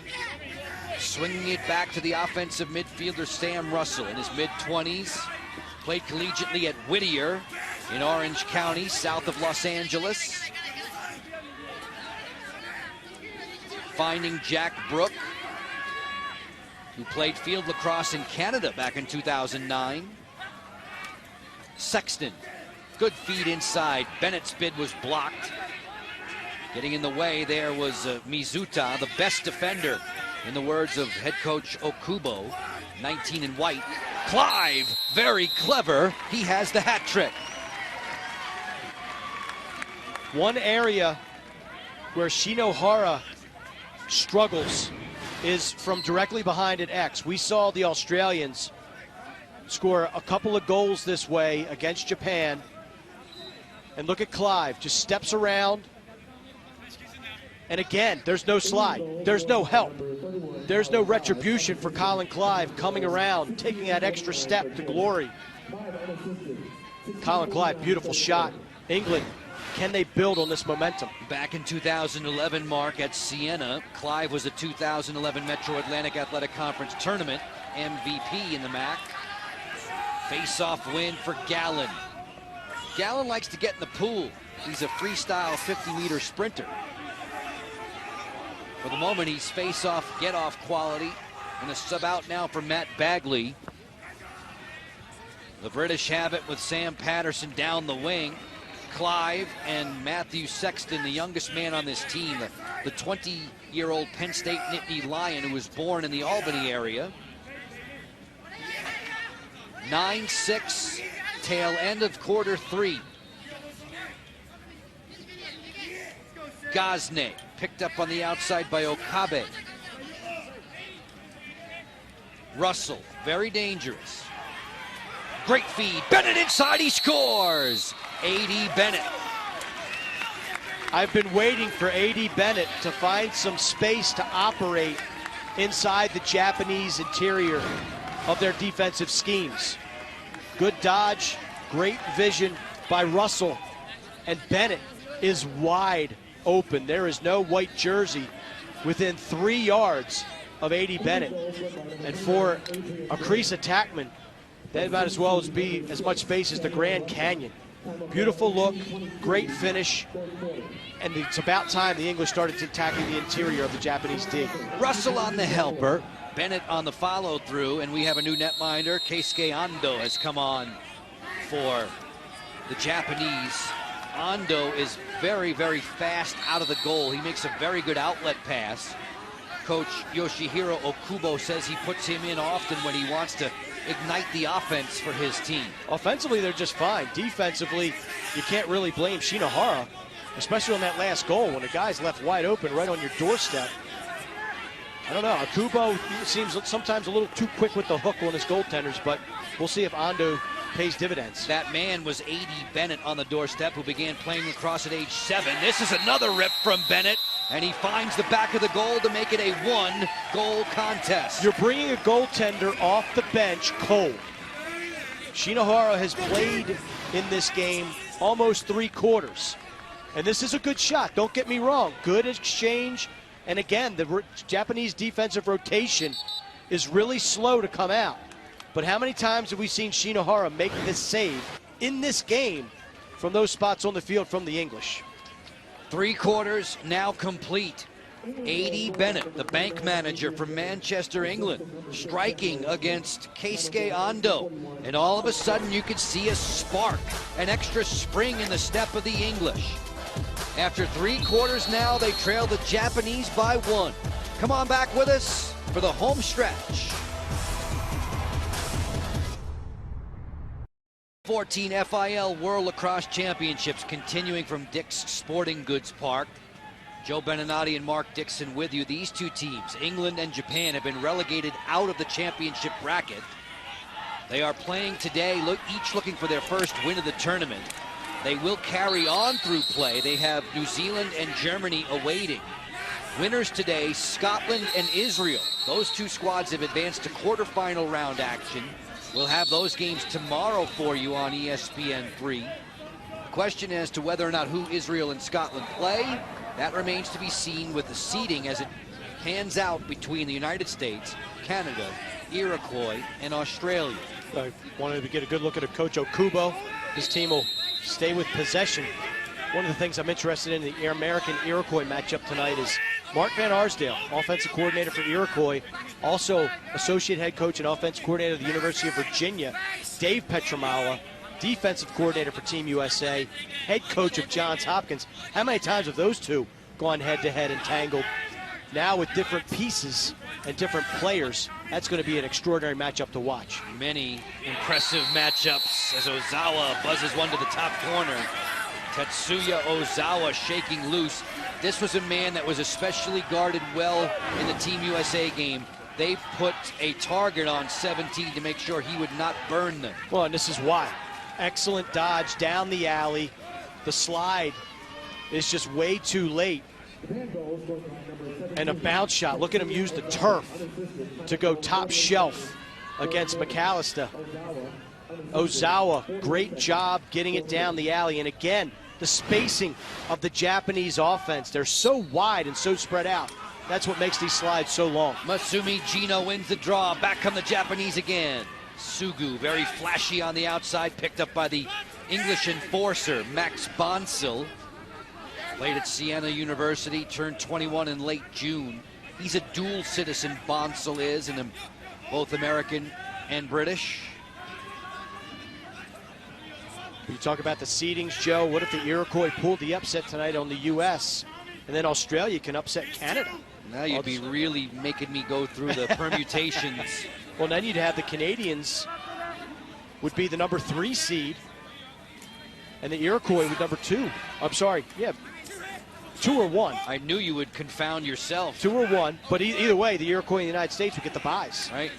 swinging it back to the offensive midfielder Sam Russell in his mid-20s. Played collegiately at Whittier in Orange County, south of Los Angeles. Finding Jack Brook, who played field lacrosse in Canada back in 2009. Sexton, good feed inside. Bennett's bid was blocked. Getting in the way there was Mizuta, the best defender, in the words of head coach Okubo, 19 in white. Clive, very clever. He has the hat trick. One area where Shinohara struggles is from directly behind at X. We saw the Australians score a couple of goals this way against Japan. And look at Clive, just steps around. And again, there's no slide. There's no help. There's no retribution for Colin Clive coming around, taking that extra step to glory. Colin Clive, beautiful shot. England, can they build on this momentum? Back in 2011, Mark, at Siena, Clive was a 2011 Metro Atlantic Athletic Conference Tournament MVP in the MAC. Face-off win for Gallen. Gallen likes to get in the pool. He's a freestyle 50-meter sprinter. For the moment, he's face-off, get-off quality. And a sub out now for Matt Bagley. The British have it with Sam Patterson down the wing. Clive and Matthew Sexton, the youngest man on this team, the 20-year-old Penn State Nittany Lion who was born in the Albany area. 9-6, tail end of quarter 3. Gosney picked up on the outside by Okabe. Russell, very dangerous. Great feed, Bennett inside, he scores! A.D. Bennett. I've been waiting for A.D. Bennett to find some space to operate inside the Japanese interior of their defensive schemes. Good dodge, great vision by Russell, and Bennett is wide open. There is no white jersey within 3 yards of A.D. Bennett. And for a crease attackman, that might as well be as much space as the Grand Canyon. Beautiful look, great finish, and it's about time the English started attacking the interior of the Japanese D. Russell on the helper, Bennett on the follow through, and we have a new netminder. Keisuke Ando has come on for the Japanese. Ando is very, very fast out of the goal. He makes a very good outlet pass. Coach Yoshihiro Okubo says he puts him in often when he wants to ignite the offense for his team. Offensively, they're just fine. Defensively, you can't really blame Shinohara, especially on that last goal when the guy's left wide open right on your doorstep. I don't know. Okubo seems sometimes a little too quick with the hook on his goaltenders, but we'll see if Ando pays dividends. That man was A.D. Bennett on the doorstep, who began playing lacrosse at age 7. This is another rip from Bennett, and he finds the back of the goal to make it a 1-goal contest. You're bringing a goaltender off the bench cold. Shinohara has played in this game almost 3 quarters. And this is a good shot, don't get me wrong. Good exchange. And again, the Japanese defensive rotation is really slow to come out. But how many times have we seen Shinohara make this save in this game from those spots on the field from the English? 3 quarters now complete. A.D. Bennett, the bank manager from Manchester, England, striking against Keisuke Ando. And all of a sudden you could see a spark, an extra spring in the step of the English. After 3 quarters now, they trail the Japanese by 1. Come on back with us for the home stretch. 14 FIL World Lacrosse Championships continuing from Dick's Sporting Goods Park. Joe Beninati and Mark Dixon with you. These 2 teams, England and Japan, have been relegated out of the championship bracket. They are playing today, each looking for their first win of the tournament. They will carry on through play. They have New Zealand and Germany awaiting. Winners today, Scotland and Israel. Those 2 squads have advanced to quarterfinal round action. We'll have those games tomorrow for you on ESPN3. The question as to whether or not who Israel and Scotland play, that remains to be seen with the seeding as it hands out between the United States, Canada, Iroquois, and Australia. I wanted to get a good look at Coach Okubo. His team will stay with possession. One of the things I'm interested in the American-Iroquois matchup tonight is Mark Van Arsdale, offensive coordinator for Iroquois, also associate head coach and offensive coordinator of the University of Virginia. Dave Petramala, defensive coordinator for Team USA, head coach of Johns Hopkins. How many times have those two gone head-to-head and tangled? Now with different pieces and different players, that's going to be an extraordinary matchup to watch. Many impressive matchups as Ozawa buzzes one to the top corner. Tetsuya Ozawa shaking loose. This was a man that was especially guarded well in the Team USA game. They put a target on 17 to make sure he would not burn them. Well, and this is why. Excellent dodge down the alley. The slide is just way too late. And a bounce shot. Look at him use the turf to go top shelf against Mcallister. Ozawa, great job getting it down the alley. And again, the spacing of the Japanese offense. They're so wide and so spread out. That's what makes these slides so long. Masumi Gino wins the draw. Back come the Japanese again. Sugu, very flashy on the outside, picked up by the English enforcer, Max Bonsil. Played at Siena University, turned 21 in late June. He's a dual citizen, Bonsil is, and both American and British. You talk about the seedings, Joe. What if the Iroquois pulled the upset tonight on the U.S., and then Australia can upset Canada? Now you'd be really making me go through the permutations. Well, then you'd have the Canadians would be the number 3 seed, and the Iroquois would number 2. I'm sorry, yeah, 2 or 1. I knew you would confound yourself. 2 or 1, but either way, the Iroquois in the United States would get the byes. Right.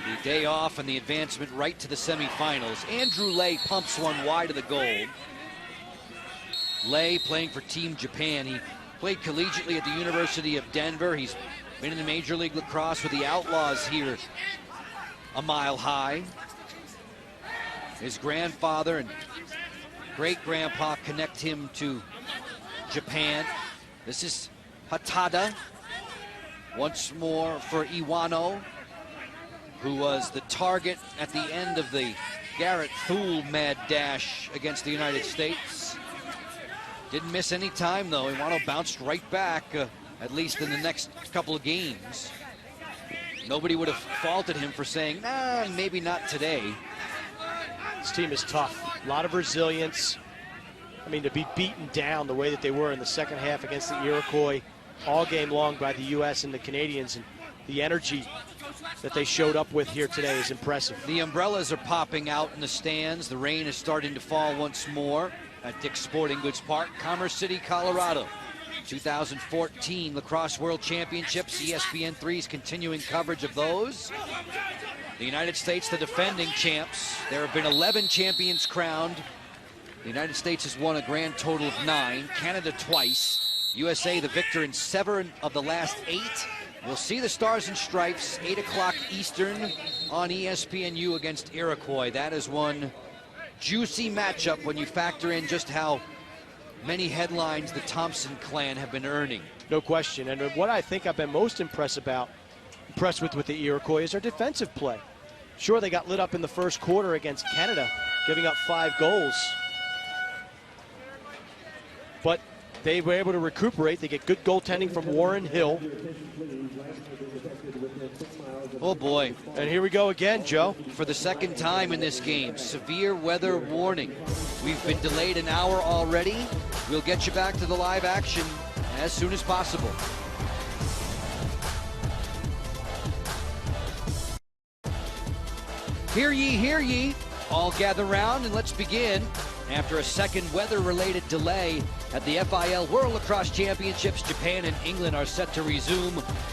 The day off and the advancement right to the semifinals. Andrew Lay pumps one wide of the goal. Lay playing for Team Japan. He played collegiately at the University of Denver. He's been in the Major League Lacrosse with the Outlaws here a mile high. His grandfather and great-grandpa connect him to Japan. This is Hatada. Once more for Iwano, who was the target at the end of the Garrett Thule mad dash against the United States. Didn't miss any time, though. Iwano bounced right back, at least in the next couple of games. Nobody would have faulted him for saying, nah, maybe not today. This team is tough. A lot of resilience. I mean, to be beaten down the way that they were in the second half against the Iroquois all game long by the U.S. and the Canadians, and the energy that they showed up with here today is impressive. The umbrellas are popping out in the stands. The rain is starting to fall once more at Dick's Sporting Goods Park, Commerce City, Colorado. 2014 Lacrosse World Championships, ESPN3's continuing coverage of those. The United States, the defending champs. There have been 11 champions crowned. The United States has won a grand total of 9. Canada twice. USA the victor in 7 of the last 8. We'll see the Stars and Stripes, 8 o'clock Eastern on ESPNU against Iroquois. That is one juicy matchup when you factor in just how many headlines the Thompson clan have been earning. No question. And what I think I've been most impressed with the Iroquois is their defensive play. Sure, they got lit up in the first quarter against Canada, giving up 5 goals. But they were able to recuperate. They get good goaltending from Warren Hill. Oh boy. And here we go again, Joe. For the second time in this game, severe weather warning. We've been delayed an hour already. We'll get you back to the live action as soon as possible. Hear ye, all gather round and let's begin. After a second weather-related delay at the FIL World Lacrosse Championships, Japan and England are set to resume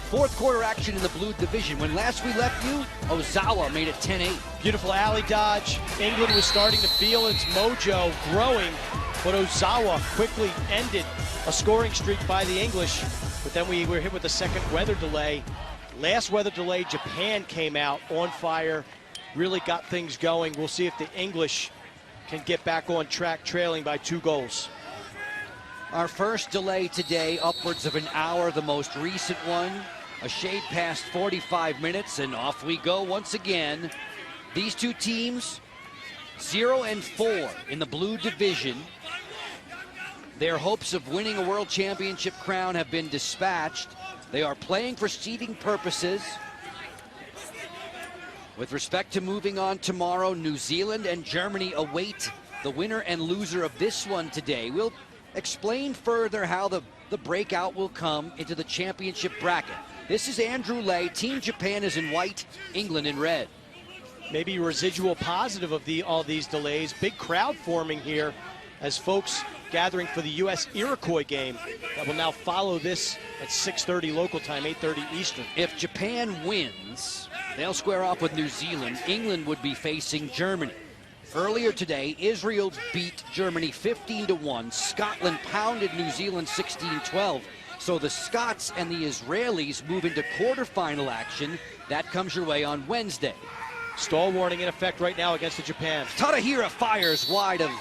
fourth quarter action in the blue division. When last we left you, Ozawa made it 10-8. Beautiful alley dodge. England was starting to feel its mojo growing, but Ozawa quickly ended a scoring streak by the English. But then we were hit with a second weather delay. Last weather delay, Japan came out on fire. really got things going. We'll see if the English can get back on track, trailing by 2 goals. Our first delay today, upwards of an hour, the most recent one, a shade past 45 minutes, and off we go once again. These two teams, 0-4 in the blue division. Their hopes of winning a world championship crown have been dispatched. They are playing for seeding purposes. With respect to moving on tomorrow, New Zealand and Germany await the winner and loser of this one today. We'll explain further how the breakout will come into the championship bracket. This is Andrew Lay. Team Japan is in white, England in red. Maybe residual positive of all these delays. Big crowd forming here as folks gathering for the U.S. Iroquois game that will now follow this at 6:30 local time, 8:30 Eastern. If Japan wins, they'll square off with New Zealand. England would be facing Germany. Earlier today, Israel beat Germany 15-1. Scotland pounded New Zealand 16-12. So the Scots and the Israelis move into quarterfinal action. That comes your way on Wednesday. Stall warning in effect right now against the Japan. Tadahira fires wide of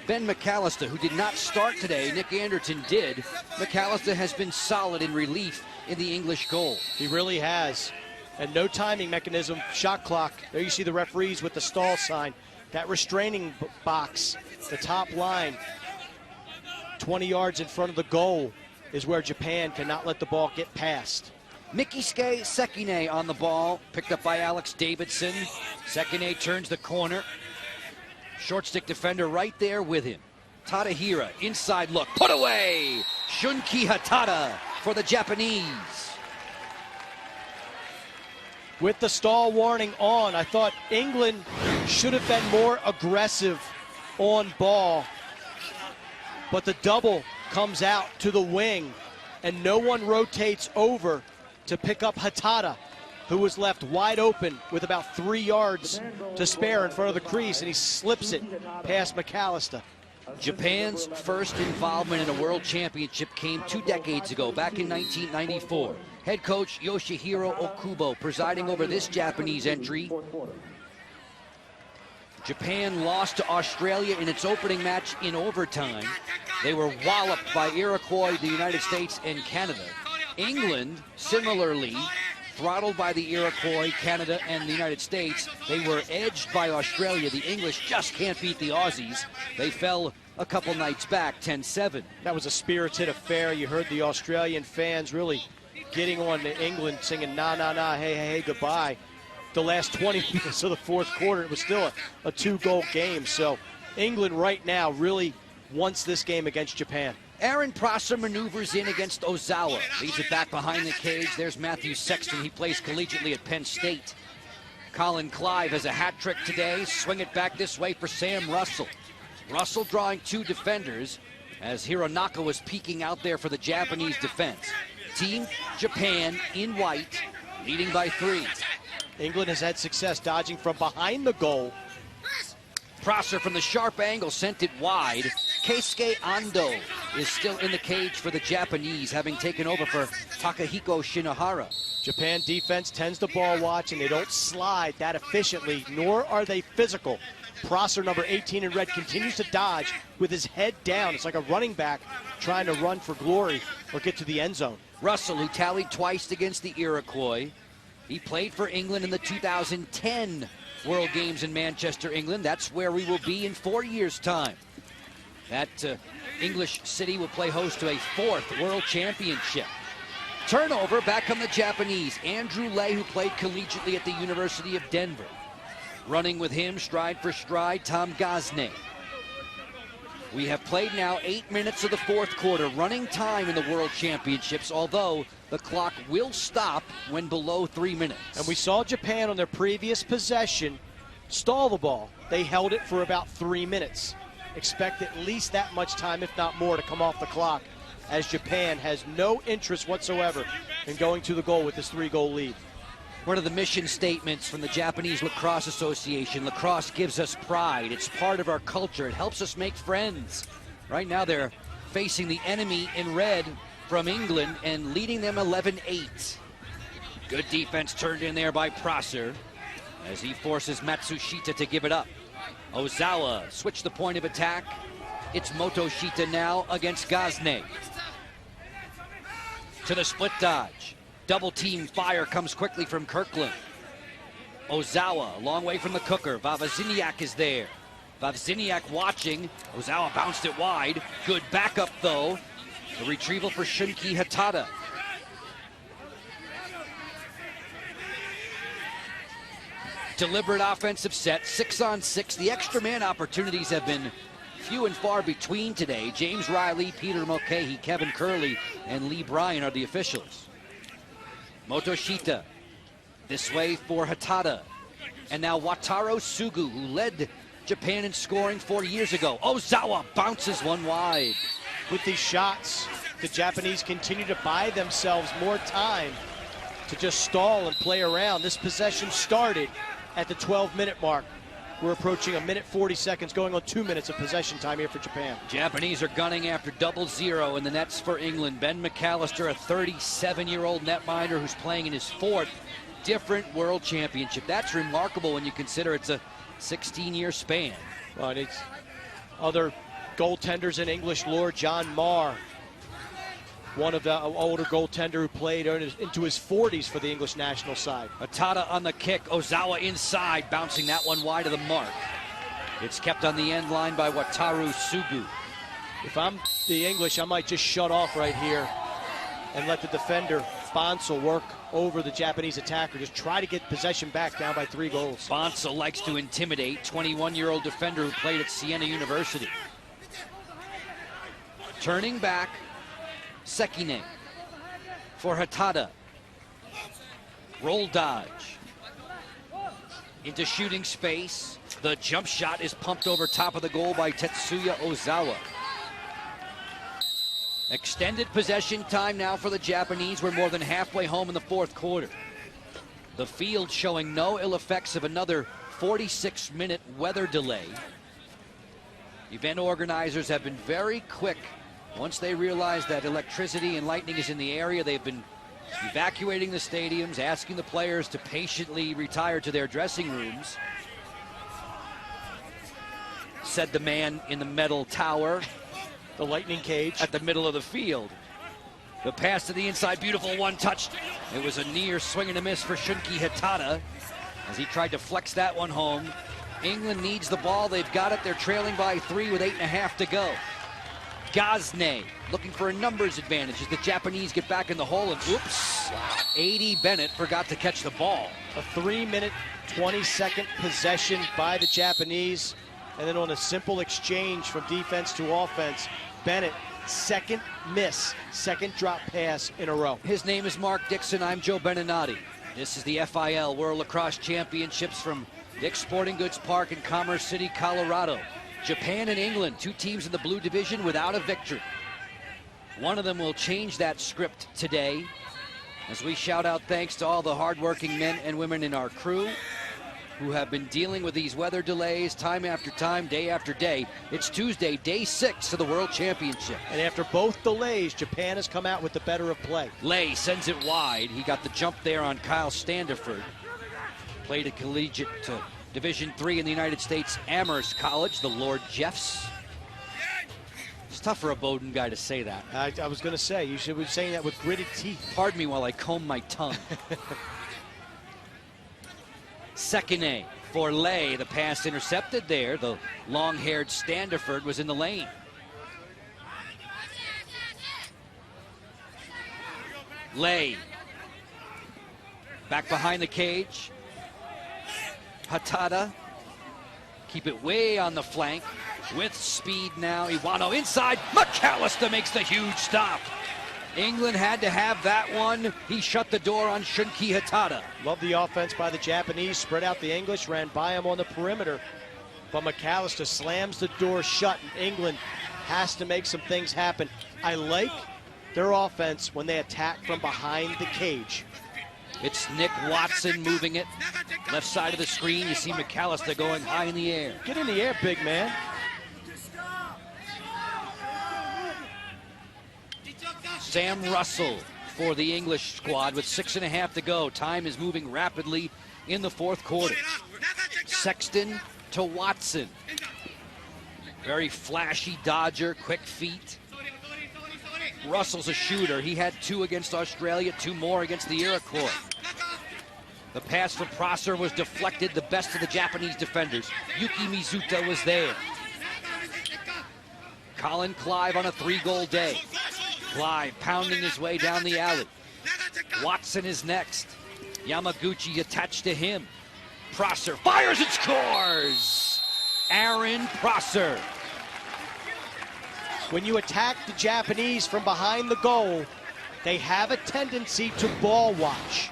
Ben Mcallister, who did not start today. Nick Anderton did. Mcallister has been solid in relief in the English goal. He really has. And no timing mechanism, shot clock. There you see the referees with the stall sign. That restraining box, the top line, 20 yards in front of the goal is where Japan cannot let the ball get past. Mcallister Sekine on the ball, picked up by Alex Davidson. Sekine turns the corner. Short stick defender right there with him. Tadahira, inside look, put away! Shunki Hatada for the Japanese. With the stall warning on, I thought England should have been more aggressive on ball. But the double comes out to the wing, and no one rotates over to pick up Hatada, who was left wide open with about 3 yards to spare in front of the crease, and he slips it past Mcallister. Japan's first involvement in a world championship came 2 decades ago, back in 1994. Head coach Yoshihiro Okubo presiding over this Japanese entry. Japan lost to Australia in its opening match in overtime. They were walloped by Iroquois, the United States, and Canada. England, similarly, throttled by the Iroquois, Canada, and the United States. They were edged by Australia. The English just can't beat the Aussies. They fell a couple nights back, 10-7. That was a spirited affair. You heard the Australian fans really getting on to England, singing, nah, nah, nah, hey, hey, hey, goodbye. The last 20 minutes of the fourth quarter, it was still a 2-goal game. So England right now really wants this game against Japan. Erin Prosser maneuvers in against Ozawa. Leads it back behind the cage. There's Matthew Sexton. He plays collegiately at Penn State. Colin Clive has a hat trick today. Swing it back this way for Sam Russell. Russell drawing 2 defenders as Hironaka was peeking out there for the Japanese defense. Team Japan in white, leading by 3. England has had success dodging from behind the goal. Prosser from the sharp angle sent it wide. Keisuke Ando is still in the cage for the Japanese, having taken over for Takahiko Shinohara. Japan defense tends to ball watch, and they don't slide that efficiently, nor are they physical. Prosser, number 18 in red, continues to dodge with his head down. It's like a running back trying to run for glory or get to the end zone. Russell, who tallied twice against the Iroquois. He played for England in the 2010 World Games in Manchester, England. That's where we will be in 4 years' time. That English city will play host to a 4th World Championship. Turnover, back come the Japanese. Andrew Lay, who played collegiately at the University of Denver. Running with him, stride for stride, Tom Gosney. We have played now 8 minutes of the fourth quarter, running time in the World Championships, although the clock will stop when below 3 minutes. And we saw Japan on their previous possession stall the ball. They held it for about 3 minutes. Expect at least that much time, if not more, to come off the clock, as Japan has no interest whatsoever in going to the goal with this 3-goal lead. One of the mission statements from the Japanese Lacrosse Association: lacrosse gives us pride. It's part of our culture. It helps us make friends. Right now they're facing the enemy in red from England and leading them 11-8. Good defense turned in there by Prosser. as he forces Matsushita to give it up. Ozawa switch the point of attack. It's Motoshita now against Gazne. To the split dodge. Double team fire comes quickly from Kirkland. Ozawa, a long way from the cooker. Vavaziniak is there. Vavziniak watching. Ozawa bounced it wide. Good backup though. The retrieval for Shunki Hatada. Deliberate offensive set, 6-on-6. The extra man opportunities have been few and far between today. James Riley, Peter Mulcahy, Kevin Curley, and Lee Bryan are the officials. Motoshita this way for Hatada. And now Wataru Sugu, who led Japan in scoring 4 years ago. Ozawa bounces one wide. With these shots, the Japanese continue to buy themselves more time to just stall and play around. This possession started at the 12-minute mark. We're approaching 1:40 seconds, going on 2 minutes of possession time here for Japan. Japanese are gunning after 0-0 in the nets for England. Ben Mcallister, a 37-year-old netminder who's playing in his 4th different world championship. That's remarkable when you consider it's a 16-year span. Right, it's other goaltenders in English lore. John Marr, one of the older goaltender who played into his 40s for the English national side. Hatada on the kick. Ozawa inside, bouncing that one wide of the mark. It's kept on the end line by Wataru Sugu. If I'm the English, I might just shut off right here and let the defender, Bonsall, work over the Japanese attacker. Just try to get possession back down by 3 goals. Bonsall likes to intimidate. 21-year-old defender who played at Siena University. Turning back, Sekine for Hatada. Roll dodge. Into shooting space. The jump shot is pumped over top of the goal by Tetsuya Ozawa. Extended possession time now for the Japanese. We're more than halfway home in the 4th quarter. The field showing no ill effects of another 46-minute weather delay. Event organizers have been very quick. Once they realize that electricity and lightning is in the area, they've been evacuating the stadiums, asking the players to patiently retire to their dressing rooms. Said the man in the metal tower. The lightning cage. At the middle of the field. The pass to the inside, beautiful one-touch. It was a near swing and a miss for Shunki Hatada as he tried to flex that one home. England needs the ball. They've got it. They're trailing by 3 with 8.5 to go. Gazne looking for a numbers advantage as the Japanese get back in the hole, and oops, 80 Bennett forgot to catch the ball. A 3-minute, 20-second possession by the Japanese, and then on a simple exchange from defense to offense, Bennett, second miss, second drop pass in a row. His name is Mark Dixon. I'm Joe Beninati. This is the FIL World Lacrosse Championships from Dick's Sporting Goods Park in Commerce City, Colorado. Japan and England, 2 teams in the blue division without a victory. One of them will change that script today as we shout out thanks to all the hardworking men and women in our crew who have been dealing with these weather delays time after time, day after day. It's Tuesday, day 6 of the World Championship. And after both delays, Japan has come out with the better of play. Lay sends it wide. He got the jump there on Kyle Standiford. Played a collegiate Division III in the United States, Amherst College, the Lord Jeffs. It's tough for a Bowdoin guy to say that. I was going to say, you should be saying that with gritted teeth. Pardon me while I comb my tongue. Sekine for Lay. The pass intercepted there. The long-haired Standiford was in the lane. Lay. Back behind the cage. Hatada. Keep it way on the flank. With speed now. Iwano inside. Mcallister makes the huge stop. England had to have that one. He shut the door on Shunki Hatada. Love the offense by the Japanese. Spread out the English. Ran by him on the perimeter. But Mcallister slams the door shut. And England has to make some things happen. I like their offense when they attack from behind the cage. It's Nick Watson moving it. Left side of the screen, you see Mcallister going high in the air. Get in the air, big man. Sam Russell for the English squad with 6.5 to go. Time is moving rapidly in the fourth quarter. Sexton to Watson. Very flashy Dodger, quick feet. Russell's a shooter. He had 2 against Australia, 2 more against the Iroquois. The pass from Prosser was deflected, the best of the Japanese defenders. Yuki Mizuta was there. Colin Clive on a 3-goal day. Clive pounding his way down the alley. Watson is next. Yamaguchi attached to him. Prosser fires and scores! Erin Prosser. When you attack the Japanese from behind the goal, they have a tendency to ball watch.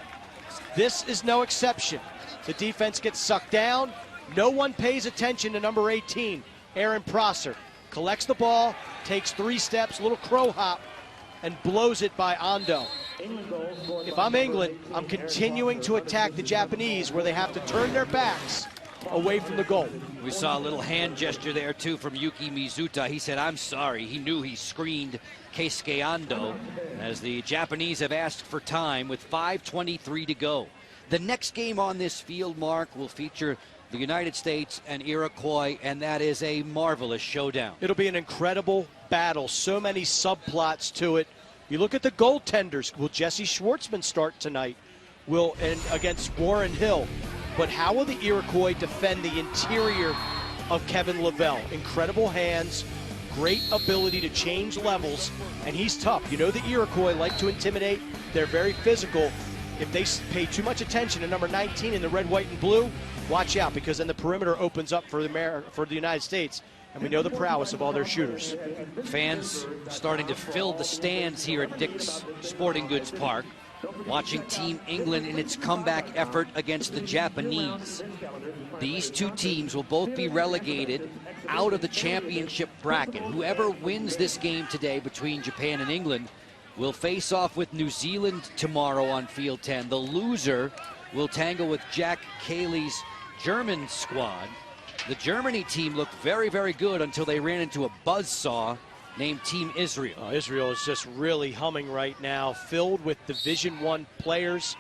This is no exception. The defense gets sucked down. No one pays attention to number 18, Erin Prosser. Collects the ball, takes 3 steps, little crow hop, and blows it by Ando. If I'm England, I'm continuing to attack the Japanese where they have to turn their backs away from the goal. We saw a little hand gesture there, too, from Yuki Mizuta. He said, I'm sorry. He knew he screened Keisuke Ando as the Japanese have asked for time with 5:23 to go. The next game on this field, Mark, will feature the United States and Iroquois, and that is a marvelous showdown. It'll be an incredible battle. So many subplots to it. You look at the goaltenders. Will Jesse Schwartzman start tonight? And against Warren Hill? But how will the Iroquois defend the interior of Kevin Lavelle? Incredible hands, great ability to change levels, and he's tough. You know the Iroquois like to intimidate. They're very physical. If they pay too much attention to number 19 in the red, white, and blue, watch out, because then the perimeter opens up for the United States, and we know the prowess of all their shooters. Fans starting to fill the stands here at Dick's Sporting Goods Park, watching Team England in its comeback effort against the Japanese. These 2 teams will both be relegated out of the championship bracket. Whoever wins this game today between Japan and England will face off with New Zealand tomorrow on Field 10. The loser will tangle with Jack Cayley's German squad. The Germany team looked very, very good until they ran into a buzzsaw named Team Israel. Israel is just really humming right now, filled with Division I players.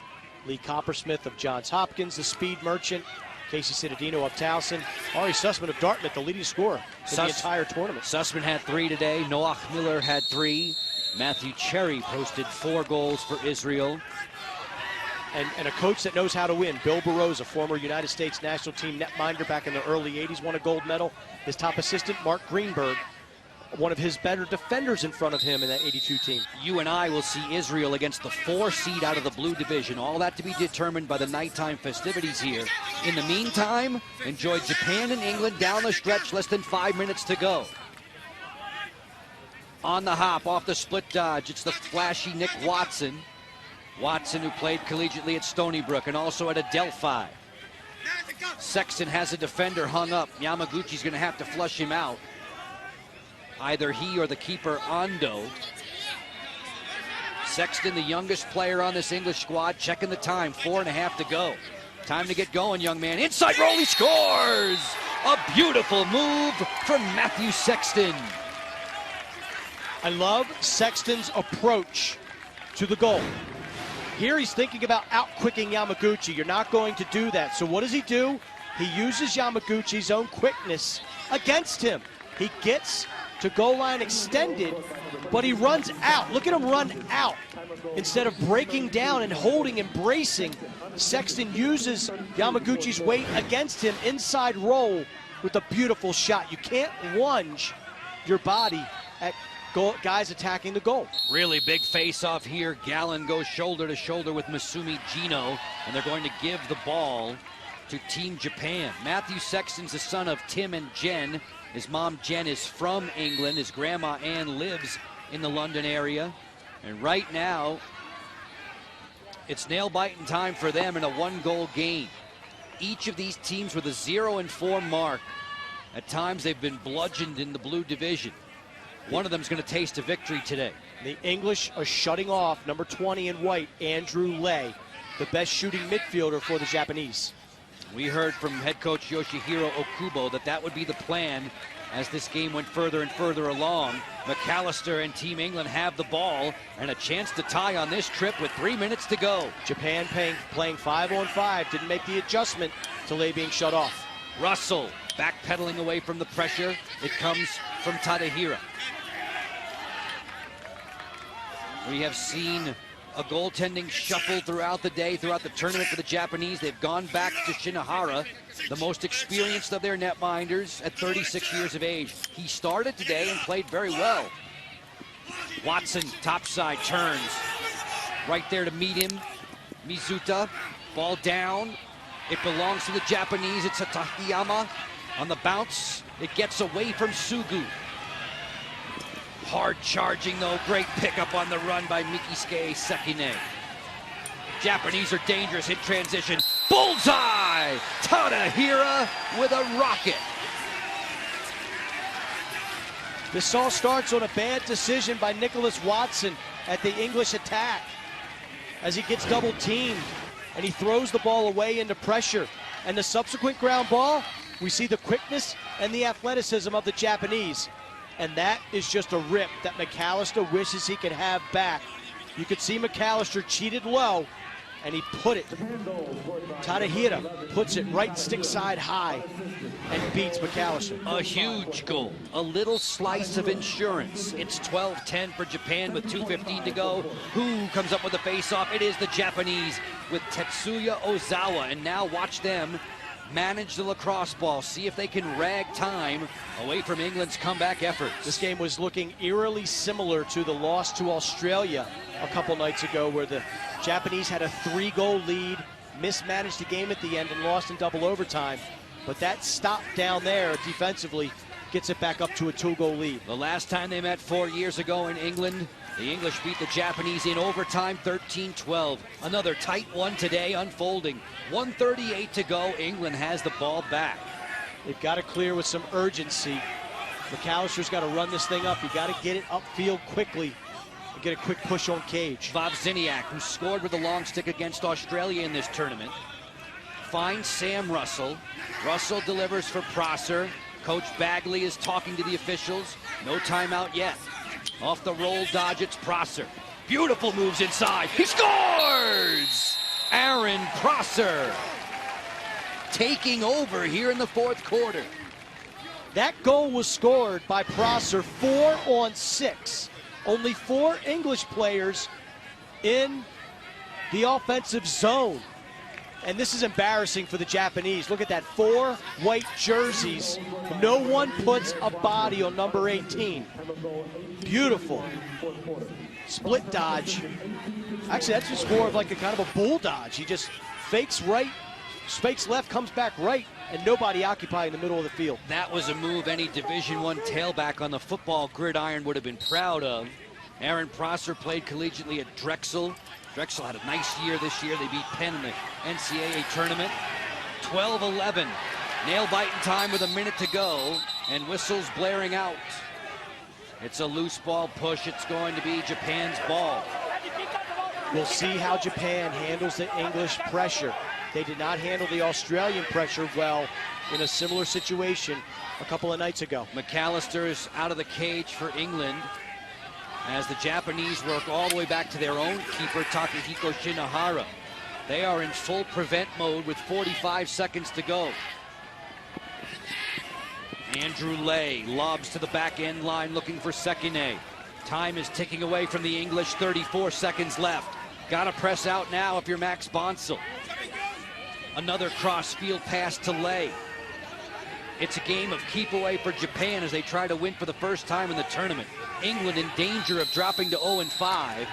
Lee Coppersmith of Johns Hopkins, the speed merchant. Casey Citadino of Towson. Ari Sussman of Dartmouth, the leading scorer in the entire tournament. Sussman had 3 today. Noach Miller had 3. Matthew Cherry posted 4 goals for Israel. And a coach that knows how to win. Bill Burrows, a former United States national team netminder back in the early 80s, won a gold medal. His top assistant, Mark Greenberg, one of his better defenders in front of him in that 82 team. You and I will see Israel against the 4 seed out of the blue division. All that to be determined by the nighttime festivities here. In the meantime, enjoy Japan and England down the stretch, less than 5 minutes to go. On the hop, off the split dodge, it's the flashy Nick Watson. Watson, who played collegiately at Stony Brook and also at Adelphi. Sexton has a defender hung up. Yamaguchi's going to have to flush him out. Either he or the keeper, Ando. Sexton, the youngest player on this English squad, checking the time, 4.5 to go. Time to get going, young man. Inside roll, he scores! A beautiful move from Matthew Sexton. I love Sexton's approach to the goal. Here he's thinking about out-quicking Yamaguchi. You're not going to do that. So what does he do? He uses Yamaguchi's own quickness against him. He gets to goal line extended, but he runs out. Look at him run out. Instead of breaking down and holding and bracing, Sexton uses Yamaguchi's weight against him, inside roll with a beautiful shot. You can't lunge your body at guys attacking the goal. Really big face-off here. Gallen goes shoulder to shoulder with Masumi Gino, and they're going to give the ball to Team Japan. Matthew Sexton's the son of Tim and Jen. His mom, Jen, is from England. His grandma, Ann, lives in the London area. And right now, it's nail-biting time for them in a 1-goal game. Each of these teams with a 0-4 mark. At times, they've been bludgeoned in the blue division. One of them is going to taste a victory today. The English are shutting off number 20 in white, Andrew Lay, the best shooting midfielder for the Japanese. We heard from head coach Yoshihiro Okubo that would be the plan as this game went further and further along. Mcallister and Team England have the ball and a chance to tie on this trip with 3 minutes to go. Japan playing 5-on-5, didn't make the adjustment to Lei being shut off. Russell backpedaling away from the pressure. It comes from Tadahira. We have seen a goaltending shuffle throughout the day, throughout the tournament for the Japanese. They've gone back to Shinohara, the most experienced of their netminders at 36 years of age. He started today and played very well. Watson, topside, turns. Right there to meet him. Mizuta, ball down. It belongs to the Japanese. It's a Takayama on the bounce. It gets away from Sugu. Hard charging though, great pickup on the run by Mikisuke Sekine. Japanese are dangerous in transition. Bullseye! Tadahira with a rocket. This all starts on a bad decision by Nicholas Watson at the English attack as he gets double teamed and he throws the ball away into pressure. And the subsequent ground ball, we see the quickness and the athleticism of the Japanese. And that is just a rip that Mcallister wishes he could have back. You could see Mcallister cheated low, and he put it. Tadahira puts it right stick side high and beats Mcallister. A huge goal, a little slice of insurance. It's 12-10 for Japan with 2:15 to go. Who comes up with a face-off? It is the Japanese with Tetsuya Ozawa. And now watch them manage the lacrosse ball, see if they can rag time away from England's comeback efforts. This game was looking eerily similar to the loss to Australia a couple nights ago, where the Japanese had a 3-goal lead, mismanaged the game at the end and lost in double overtime. But that stop down there defensively gets it back up to a 2-goal lead. The last time they met 4 years ago in England, the English beat the Japanese in overtime 13-12. Another tight one today unfolding. 1:38 to go. England has the ball back. They've got to clear with some urgency. Mcallister's got to run this thing up. You got to get it upfield quickly and get a quick push on Cage. Vavziniak, who scored with a long stick against Australia in this tournament, finds Sam Russell. Russell delivers for Prosser. Coach Bagley is talking to the officials. No timeout yet. Off the roll dodge, it's Prosser. Beautiful moves inside. He scores! Erin Prosser taking over here in the fourth quarter. That goal was scored by Prosser, 4-on-6. Only 4 English players in the offensive zone. And this is embarrassing for the Japanese. Look at that, 4 white jerseys. No one puts a body on number 18. Beautiful. Split dodge. Actually, that's just more of like a kind of a bull dodge. He just fakes right, fakes left, comes back right, and nobody occupying the middle of the field. That was a move any Division I tailback on the football gridiron would have been proud of. Erin Prosser played collegiately at Drexel. Drexel had a nice year this year. They beat Penn in the NCAA tournament. 12-11. Nail-biting time with a minute to go, and whistles blaring out. It's a loose ball push. It's going to be Japan's ball. We'll see how Japan handles the English pressure. They did not handle the Australian pressure well in a similar situation a couple of nights ago. Mcallister is out of the cage for England as the Japanese work all the way back to their own keeper, Takahiko Shinohara. They are in full prevent mode with 45 seconds to go. Andrew Lei lobs to the back end line looking for Sekine. Time is ticking away from the English, 34 seconds left. Gotta press out now if you're Max Bonsall. Another cross-field pass to Lei. It's a game of keep away for Japan as they try to win for the first time in the tournament. England in danger of dropping to 0-5.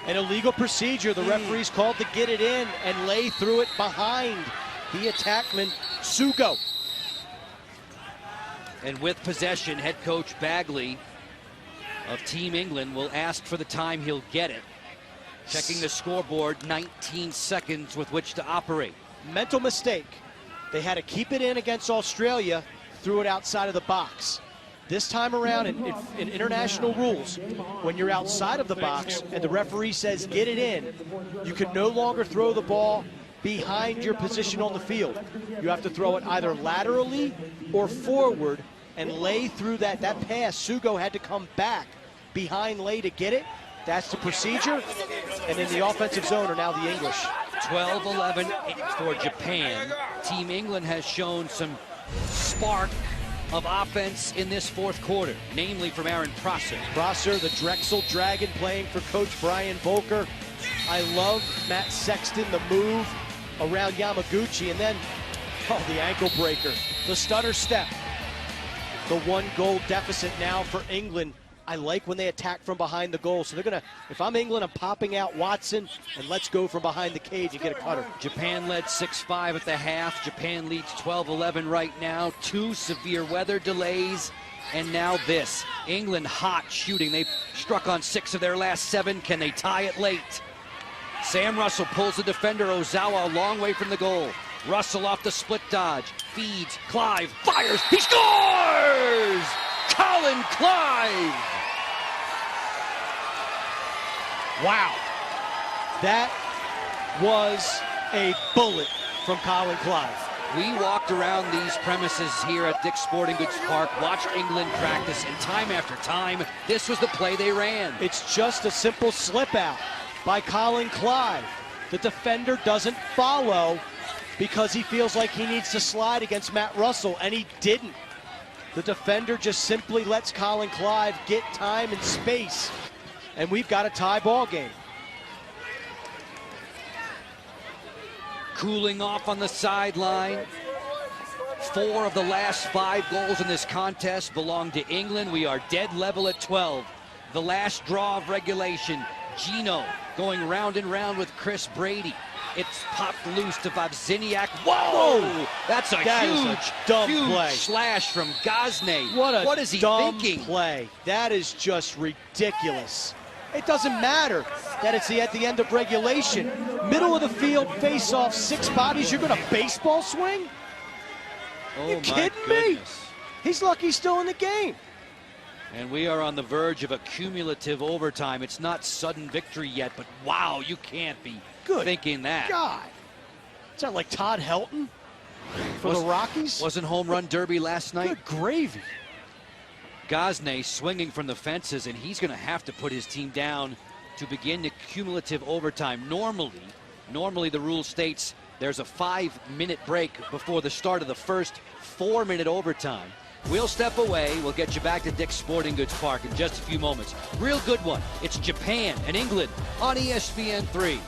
An illegal procedure. The referees called to get it in, and Lei threw it behind the attackman, Sugo. And with possession, head coach Bagley of Team England will ask for the time he'll get it. Checking the scoreboard, 19 seconds with which to operate. Mental mistake. They had to keep it in against Australia, threw it outside of the box. This time around in international rules, when you're outside of the box and the referee says get it in, you can no longer throw the ball behind your position on the field. You have to throw it either laterally or forward and lay through that pass. Sugo had to come back behind Lay to get it. That's the procedure. And in the offensive zone are now the English. 12-11 for Japan. Team England has shown some spark of offense in this fourth quarter, namely from Erin Prosser. Prosser, the Drexel Dragon, playing for Coach Brian Volker. I love Matt Sexton, the move around Yamaguchi, and then, oh, the ankle breaker, the stutter step. The 1-goal deficit now for England. I like when they attack from behind the goal. So they're going to, if I'm England, I'm popping out Watson, and let's go from behind the cage and get a cutter. Japan led 6-5 at the half. Japan leads 12-11 right now. 2 severe weather delays. And now this. England hot shooting. They've struck on 6 of their last 7. Can they tie it late? Sam Russell pulls the defender Ozawa a long way from the goal. Russell off the split dodge. Feeds. Clive fires. He scores! Colin Clive! Wow. That was a bullet from Colin Clive. We walked around these premises here at Dick's Sporting Goods Park, watched England practice, and time after time, this was the play they ran. It's just a simple slip out by Colin Clive. The defender doesn't follow because he feels like he needs to slide against Matt Russell, and he didn't. The defender just simply lets Colin Clive get time and space, and we've got a tie ball game. Cooling off on the sideline. 4 of the last 5 goals in this contest belong to England. We are dead level at 12. The last draw of regulation. Gino going round and round with Chris Brady. It's popped loose to Vavziniak. Whoa! That's a huge play. Slash from Gazne. What is he dumb thinking? Play. That is just ridiculous. It doesn't matter that it's at the end of regulation. Middle of the field, face off, 6 bodies. You're going to baseball swing? Oh, you kidding me? He's lucky he's still in the game. And we are on the verge of a cumulative overtime. It's not sudden victory yet, but wow, you can't be thinking that. God. Is that like Todd Helton for the Rockies? Wasn't home run derby last night? Good gravy. Gazne swinging from the fences, and he's going to have to put his team down to begin the cumulative overtime. Normally the rule states there's a 5-minute break before the start of the first 4-minute overtime. We'll step away. We'll get you back to Dick's Sporting Goods Park in just a few moments. Real good one. It's Japan and England on ESPN3.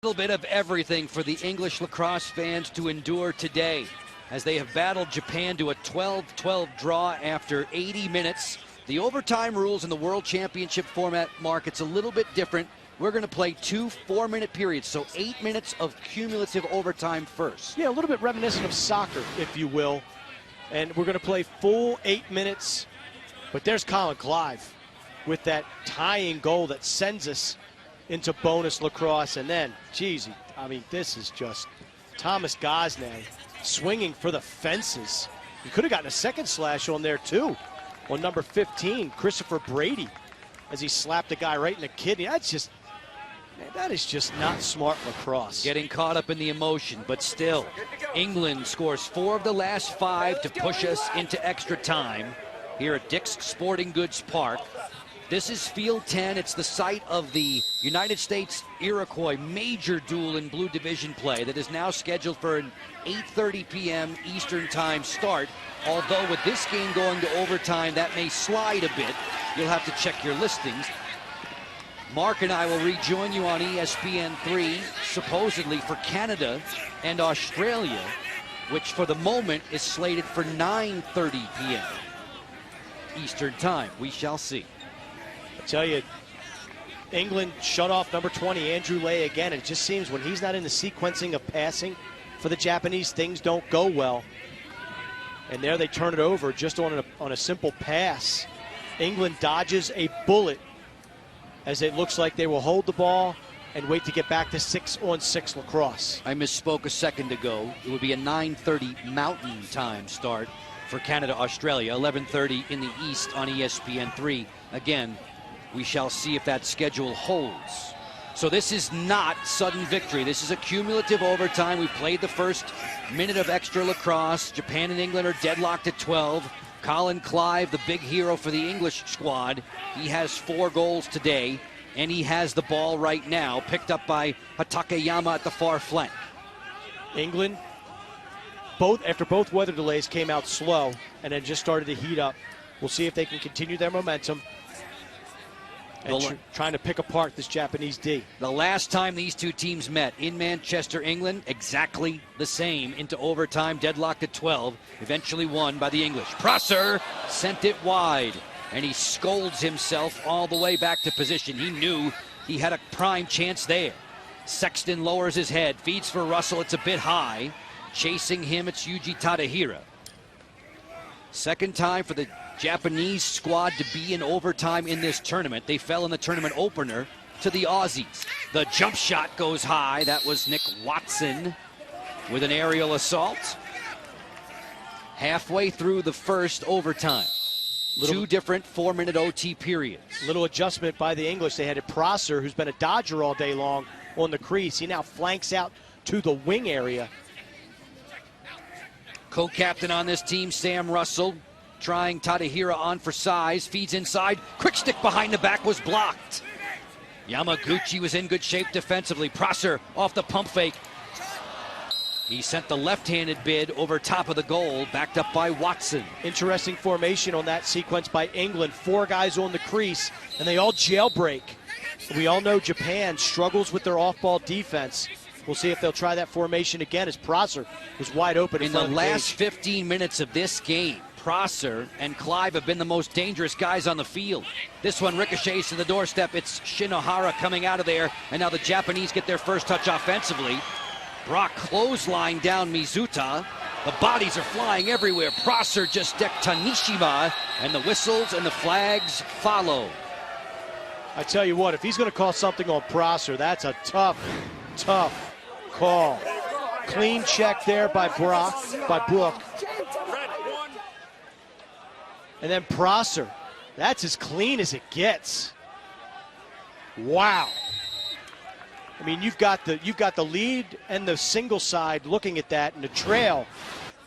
A little bit of everything for the English lacrosse fans to endure today as they have battled Japan to a 12-12 draw after 80 minutes. The overtime rules in the World Championship format, Mark, it's a little bit different. We're going to play 2 4-minute periods, so 8 minutes of cumulative overtime first. Yeah, a little bit reminiscent of soccer, if you will. And we're going to play full 8 minutes. But there's Colin Clive with that tying goal that sends us into bonus lacrosse. And then, geez, I mean, this is just Thomas Gazne swinging for the fences. He could have gotten a second slash on there, too, on number 15, Christopher Brady, as he slapped the guy right in the kidney. That's just, man, that is just not smart lacrosse. Getting caught up in the emotion, but still, England scores 4 of the last 5 to push us into extra time here at Dick's Sporting Goods Park. This is Field 10. It's the site of the United States-Iroquois major duel in Blue Division play that is now scheduled for an 8:30 p.m. Eastern Time start. Although with this game going to overtime, that may slide a bit. You'll have to check your listings. Mark and I will rejoin you on ESPN3, supposedly for Canada and Australia, which for the moment is slated for 9:30 p.m. Eastern Time. We shall see. I tell you, England shut off number 20, Andrew Lay, again. It just seems when he's not in the sequencing of passing for the Japanese, things don't go well. And there they turn it over just on a simple pass. England dodges a bullet as it looks like they will hold the ball and wait to get back to 6-on-6 lacrosse. I misspoke a second ago. It would be a 9:30 Mountain Time start for Canada, Australia, 11:30 in the East on ESPN3. Again, we shall see if that schedule holds. So this is not sudden victory. This is a cumulative overtime. We played the first minute of extra lacrosse. Japan and England are deadlocked at 12. Colin Clive, the big hero for the English squad, he has 4 goals today, and he has the ball right now, picked up by Hatakeyama at the far flank. England, after both weather delays, came out slow and then just started to heat up. We'll see if they can continue their momentum and trying to pick apart this Japanese D. The last time these two teams met in Manchester, England, exactly the same, into overtime, deadlocked at 12, eventually won by the English. Prosser sent it wide, and he scolds himself all the way back to position. He knew he had a prime chance there. Sexton lowers his head, feeds for Russell, it's a bit high. Chasing him, it's Yuji Tadahira. Second time for the Japanese squad to be in overtime in this tournament. They fell in the tournament opener to the Aussies. The jump shot goes high. That was Nick Watson with an aerial assault. Halfway through the first overtime. 2 different 4-minute OT periods. Little adjustment by the English. They had Prosser, who's been a Dodger all day long, on the crease. He now flanks out to the wing area. Co-captain on this team, Sam Russell, trying Tadahira on for size, feeds inside, quick stick behind the back was blocked. Yamaguchi was in good shape defensively. Prosser off the pump fake. He sent the left-handed bid over top of the goal, backed up by Watson. Interesting formation on that sequence by England. 4 guys on the crease, and they all jailbreak. We all know Japan struggles with their off-ball defense. We'll see if they'll try that formation again, as Prosser was wide open in the last 15 minutes of this game. Prosser and Clive have been the most dangerous guys on the field. This one ricochets to the doorstep. It's Shinohara coming out of there, and now the Japanese get their first touch offensively. Brock clothesline down Mizuta. The bodies are flying everywhere. Prosser just decked Tanishima, and the whistles and the flags follow. I tell you what, if he's going to call something on Prosser, that's a tough call. Clean check there by Brook. And then Prosser, that's as clean as it gets. Wow. I mean, you've got the lead and the single side looking at that, and the trail,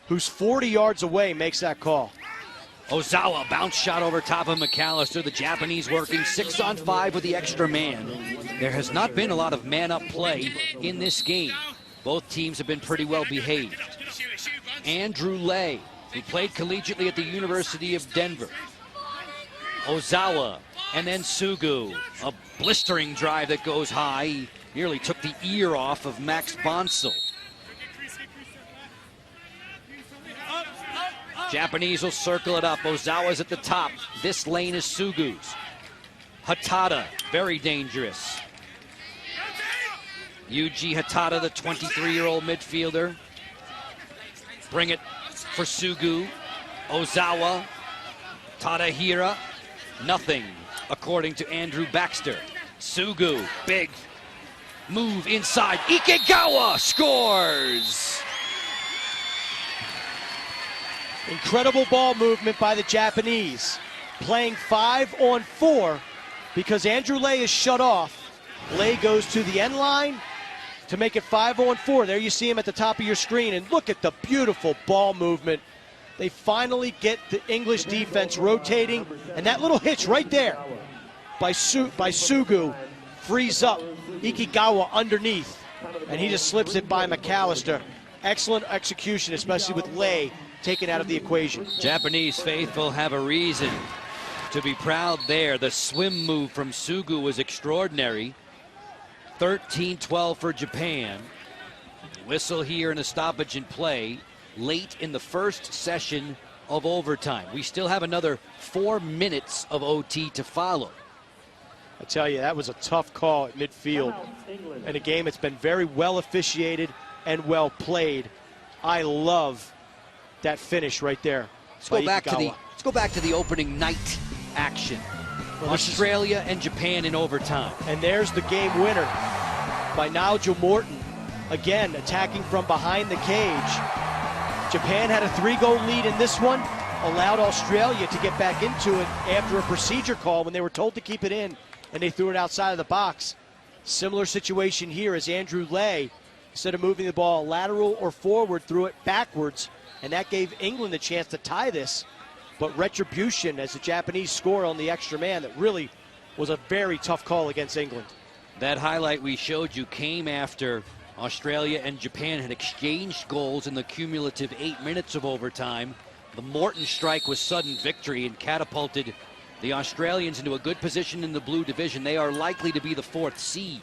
who's 40 yards away, makes that call. Ozawa bounce shot over top of Mcallister. The Japanese working 6-on-5 with the extra man. There has not been a lot of man-up play in this game. Both teams have been pretty well behaved. Andrew Lay, who played collegiately at the University of Denver. Ozawa, and then Sugu. A blistering drive that goes high. He nearly took the ear off of Max Bonsel. Japanese will circle it up. Ozawa's at the top. This lane is Sugu's. Hatada, very dangerous. Yuji Hatada, the 23-year-old midfielder. Bring it for Sugu. Ozawa. Tadahira. Nothing, according to Andrew Baxter. Sugu, big move inside. Ikegawa scores! Incredible ball movement by the Japanese. Playing 5-on-4 because Andrew Lay is shut off. Lay goes to the end line to make it 5-on-4. There you see him at the top of your screen, and look at the beautiful ball movement. They finally get the English defense rotating, and that little hitch right there by Sugu frees up Ikegawa underneath, and he just slips it by Mcallister. Excellent execution, especially with Lay taken out of the equation. Japanese faithful have a reason to be proud there. The swim move from Sugu was extraordinary. 13-12 for Japan. Whistle here and a stoppage in play late in the first session of overtime. We still have another 4 minutes of OT to follow. I tell you, that was a tough call at midfield. And a game that's been very well officiated and well played. I love that finish right there. Let's go back to the opening night action. Well, Australia and Japan in overtime. And there's the game winner by Nigel Morton. Again, attacking from behind the cage. Japan had a 3-goal lead in this one, allowed Australia to get back into it after a procedure call when they were told to keep it in, and they threw it outside of the box. Similar situation here as Andrew Lay, instead of moving the ball lateral or forward, threw it backwards, and that gave England a chance to tie this. But retribution as the Japanese score on the extra man, that really was a very tough call against England. That highlight we showed you came after Australia and Japan had exchanged goals in the cumulative 8 minutes of overtime. The Morton strike was sudden victory and catapulted the Australians into a good position in the blue division. They are likely to be the 4th seed.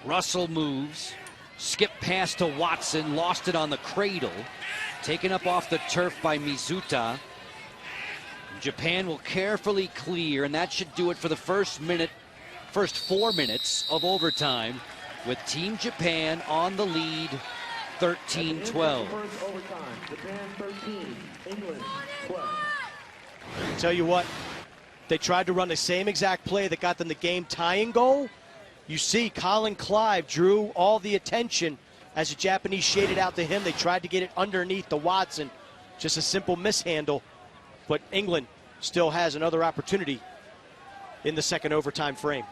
Russell moves, skip pass to Watson, lost it on the cradle, taken up off the turf by Mizuta. Japan will carefully clear, and that should do it for the first 4 minutes of overtime, with Team Japan on the lead, 13-12. First overtime, Japan 13, England 12. Tell you what, they tried to run the same exact play that got them the game-tying goal. You see Colin Clive drew all the attention as the Japanese shaded out to him. They tried to get it underneath the Watson. Just a simple mishandle. But England still has another opportunity in the second overtime frame.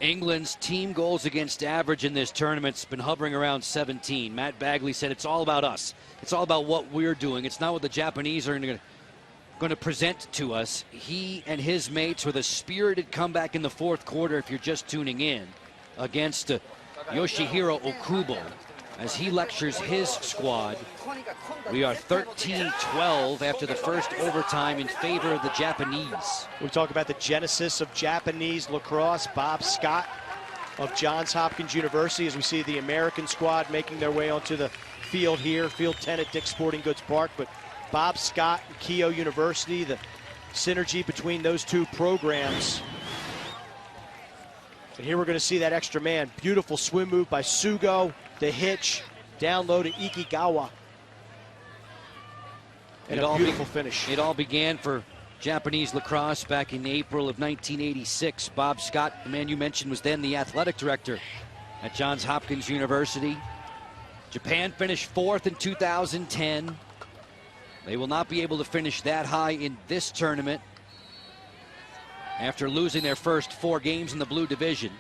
England's team goals against average in this tournament's been hovering around 17. Matt Bagley said it's all about us. It's all about what we're doing. It's not what the Japanese are going to present to us. He and his mates with a spirited comeback in the fourth quarter, if you're just tuning in, against Yoshihiro Okubo as he lectures his squad. We are 13-12 after the first overtime in favor of the Japanese. We talk about the genesis of Japanese lacrosse. Bob Scott of Johns Hopkins University, as we see the American squad making their way onto the field here, field 10 at Dick's Sporting Goods Park. But Bob Scott and Keio University, the synergy between those two programs. And here we're going to see that extra man. Beautiful swim move by Sugo. The hitch, down low to Ikigawa. And a beautiful finish. It all began for Japanese lacrosse back in April of 1986. Bob Scott, the man you mentioned, was then the athletic director at Johns Hopkins University. Japan finished 4th in 2010. They will not be able to finish that high in this tournament after losing their first 4 games in the blue division.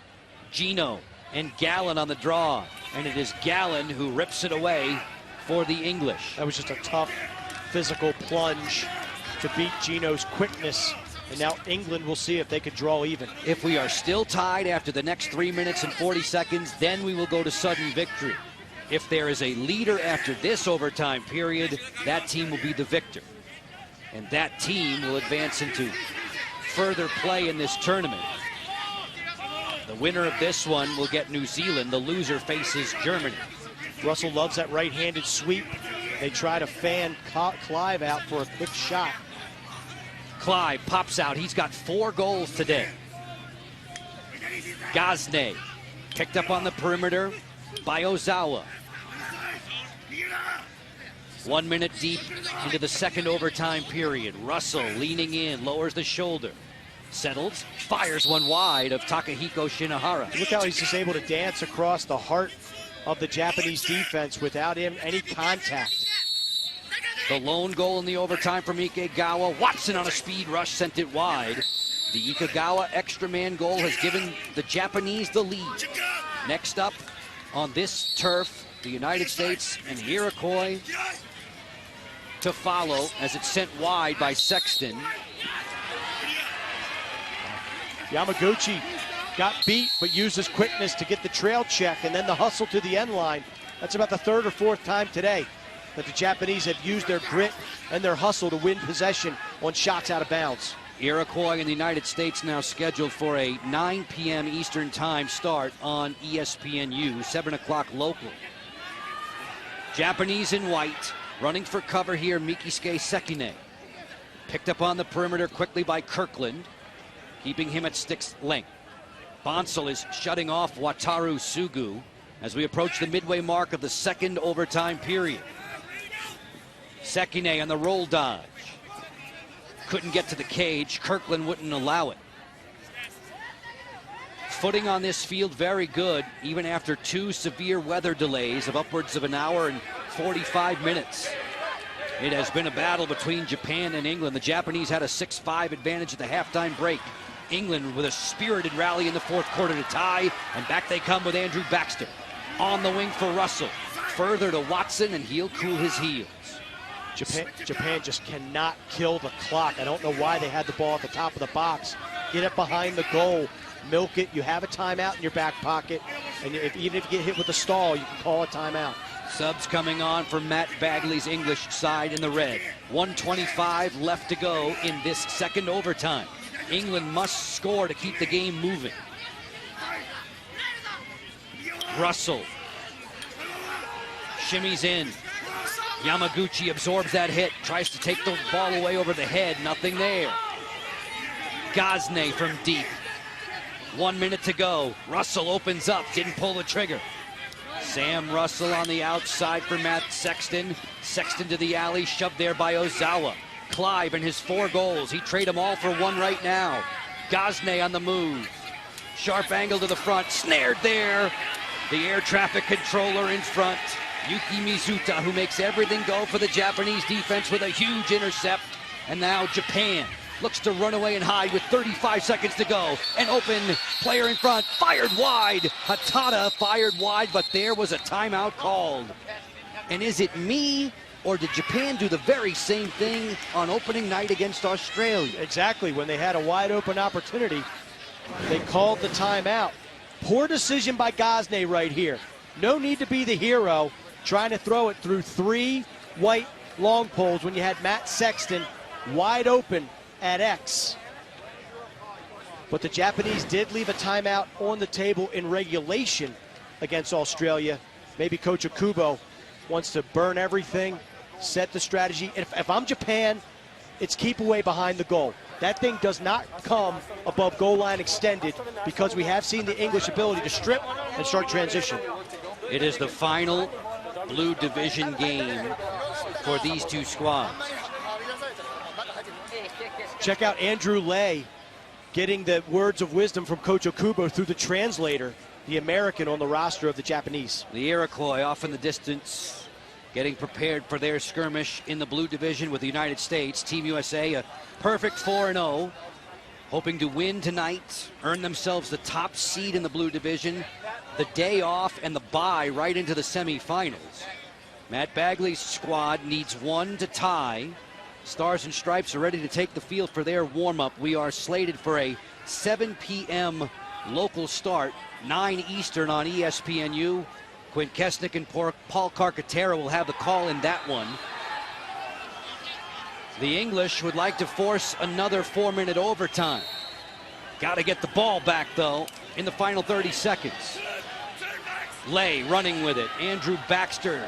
Gino and Gallen on the draw, and it is Gallen who rips it away for the English. That was just a tough physical plunge to beat Gino's quickness, and now England will see if they could draw even. If we are still tied after the next 3 minutes and 40 seconds, then we will go to sudden victory. If there is a leader after this overtime period, that team will be the victor, and that team will advance into further play in this tournament. The winner of this one will get New Zealand. The loser faces Germany. Russell loves that right-handed sweep. They try to fan Clive out for a quick shot. Clive pops out. He's got 4 goals today. Gazne picked up on the perimeter by Ozawa. 1 minute deep into the second overtime period. Russell leaning in, lowers the shoulder. Settles, fires one wide of Takahiko Shinohara. Look how he's just able to dance across the heart of the Japanese defense without him any contact. The lone goal in the overtime from Ikegawa. Watson on a speed rush sent it wide. The Ikegawa extra man goal has given the Japanese the lead. Next up on this turf, the United States and Iroquois to follow as it's sent wide by Sexton. Yamaguchi got beat, but used his quickness to get the trail check, and then the hustle to the end line. That's about the 3rd or 4th time today that the Japanese have used their grit and their hustle to win possession on shots out of bounds. Iroquois in the United States now scheduled for a 9 p.m. Eastern time start on ESPNU, 7 o'clock local. Japanese in white, running for cover here, Mikisuke Sekine. Picked up on the perimeter quickly by Kirkland, keeping him at stick's length. Bonsall is shutting off Wataru Sugu as we approach the midway mark of the second overtime period. Sekine on the roll dodge. Couldn't get to the cage. Kirkland wouldn't allow it. Footing on this field very good, even after 2 severe weather delays of upwards of an hour and 45 minutes. It has been a battle between Japan and England. The Japanese had a 6-5 advantage at the halftime break. England with a spirited rally in the fourth quarter to tie, and back they come with Andrew Baxter. On the wing for Russell. Further to Watson, and he'll cool his heels. Japan just cannot kill the clock. I don't know why they had the ball at the top of the box. Get it behind the goal. Milk it. You have a timeout in your back pocket. And even if you get hit with a stall, you can call a timeout. Subs coming on for Matt Bagley's English side in the red. 1:25 left to go in this second overtime. England must score to keep the game moving. Russell shimmies in. Yamaguchi absorbs that hit, tries to take the ball away over the head, nothing there. Gosney from deep. 1 minute to go. Russell opens up, didn't pull the trigger. Sam Russell on the outside for Matt Sexton. Sexton to the alley, shoved there by Ozawa. Clive and his 4 goals. He'd trade them all for one right now. Gosney on the move. Sharp angle to the front, snared there. The air traffic controller in front. Yuki Mizuta, who makes everything go for the Japanese defense with a huge intercept. And now Japan looks to run away and hide with 35 seconds to go. An open player in front, fired wide. Hatada fired wide, but there was a timeout called. And is it me, or did Japan do the very same thing on opening night against Australia? Exactly. When they had a wide open opportunity, they called the timeout. Poor decision by Gosney right here. No need to be the hero trying to throw it through 3 white long poles when you had Matt Sexton wide open at X. But the Japanese did leave a timeout on the table in regulation against Australia. Maybe Coach Okubo wants to burn everything, set the strategy. If I'm Japan, it's keep away behind the goal. That thing does not come above goal line extended, because we have seen the English ability to strip and start transition. It is the final Blue Division game for these two squads. Check out Andrew Lay getting the words of wisdom from Coach Okubo through the translator, the American on the roster of the Japanese. The Iroquois off in the distance, getting prepared for their skirmish in the Blue Division with the United States. Team USA, a perfect 4-0, hoping to win tonight, earn themselves the top seed in the Blue Division, the day off and the bye right into the semifinals. Matt Bagley's squad needs 1 to tie. Stars and Stripes are ready to take the field for their warm-up. We are slated for a 7 p.m. local start, 9 Eastern on ESPNU. Quinn Kesnick and Paul Carcaterra will have the call in that one. The English would like to force another 4-minute overtime. Got to get the ball back, though, in the final 30 seconds. Lay running with it. Andrew Baxter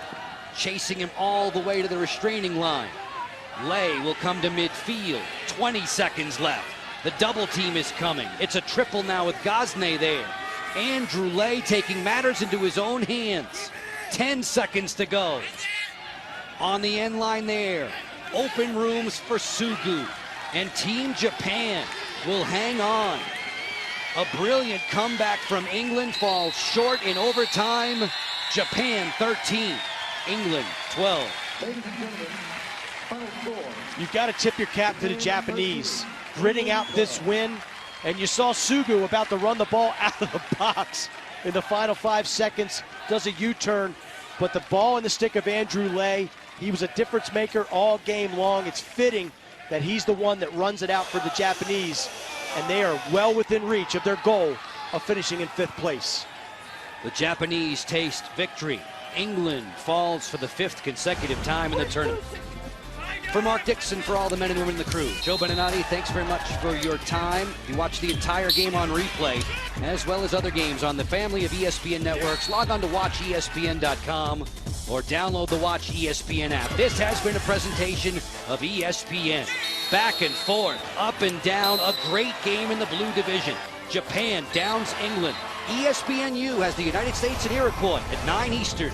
chasing him all the way to the restraining line. Lay will come to midfield. 20 seconds left. The double team is coming. It's a triple now with Gosney there. Andrew Lay taking matters into his own hands. 10 seconds to go. On the end line there. Open rooms for Sugu. And Team Japan will hang on. A brilliant comeback from England falls short in overtime. Japan 13, England 12. Ladies and gentlemen, final score. You've got to tip your cap to the Japanese, gritting out this win. And you saw Sugu about to run the ball out of the box in the final 5 seconds. Does a U-turn, but the ball in the stick of Andrew Lay. He was a difference maker all game long. It's fitting that he's the one that runs it out for the Japanese, and they are well within reach of their goal of finishing in 5th place. The Japanese taste victory. England falls for the 5th consecutive time in the tournament. For Mark Dixon, for all the men and women in the crew, Joe Beninati, thanks very much for your time. You watch the entire game on replay, as well as other games on the family of ESPN networks. Log on to watchespn.com or download the Watch ESPN app. This has been a presentation of ESPN. Back and forth, up and down, a great game in the Blue Division. Japan downs England. ESPNU has the United States and Iroquois at 9 Eastern.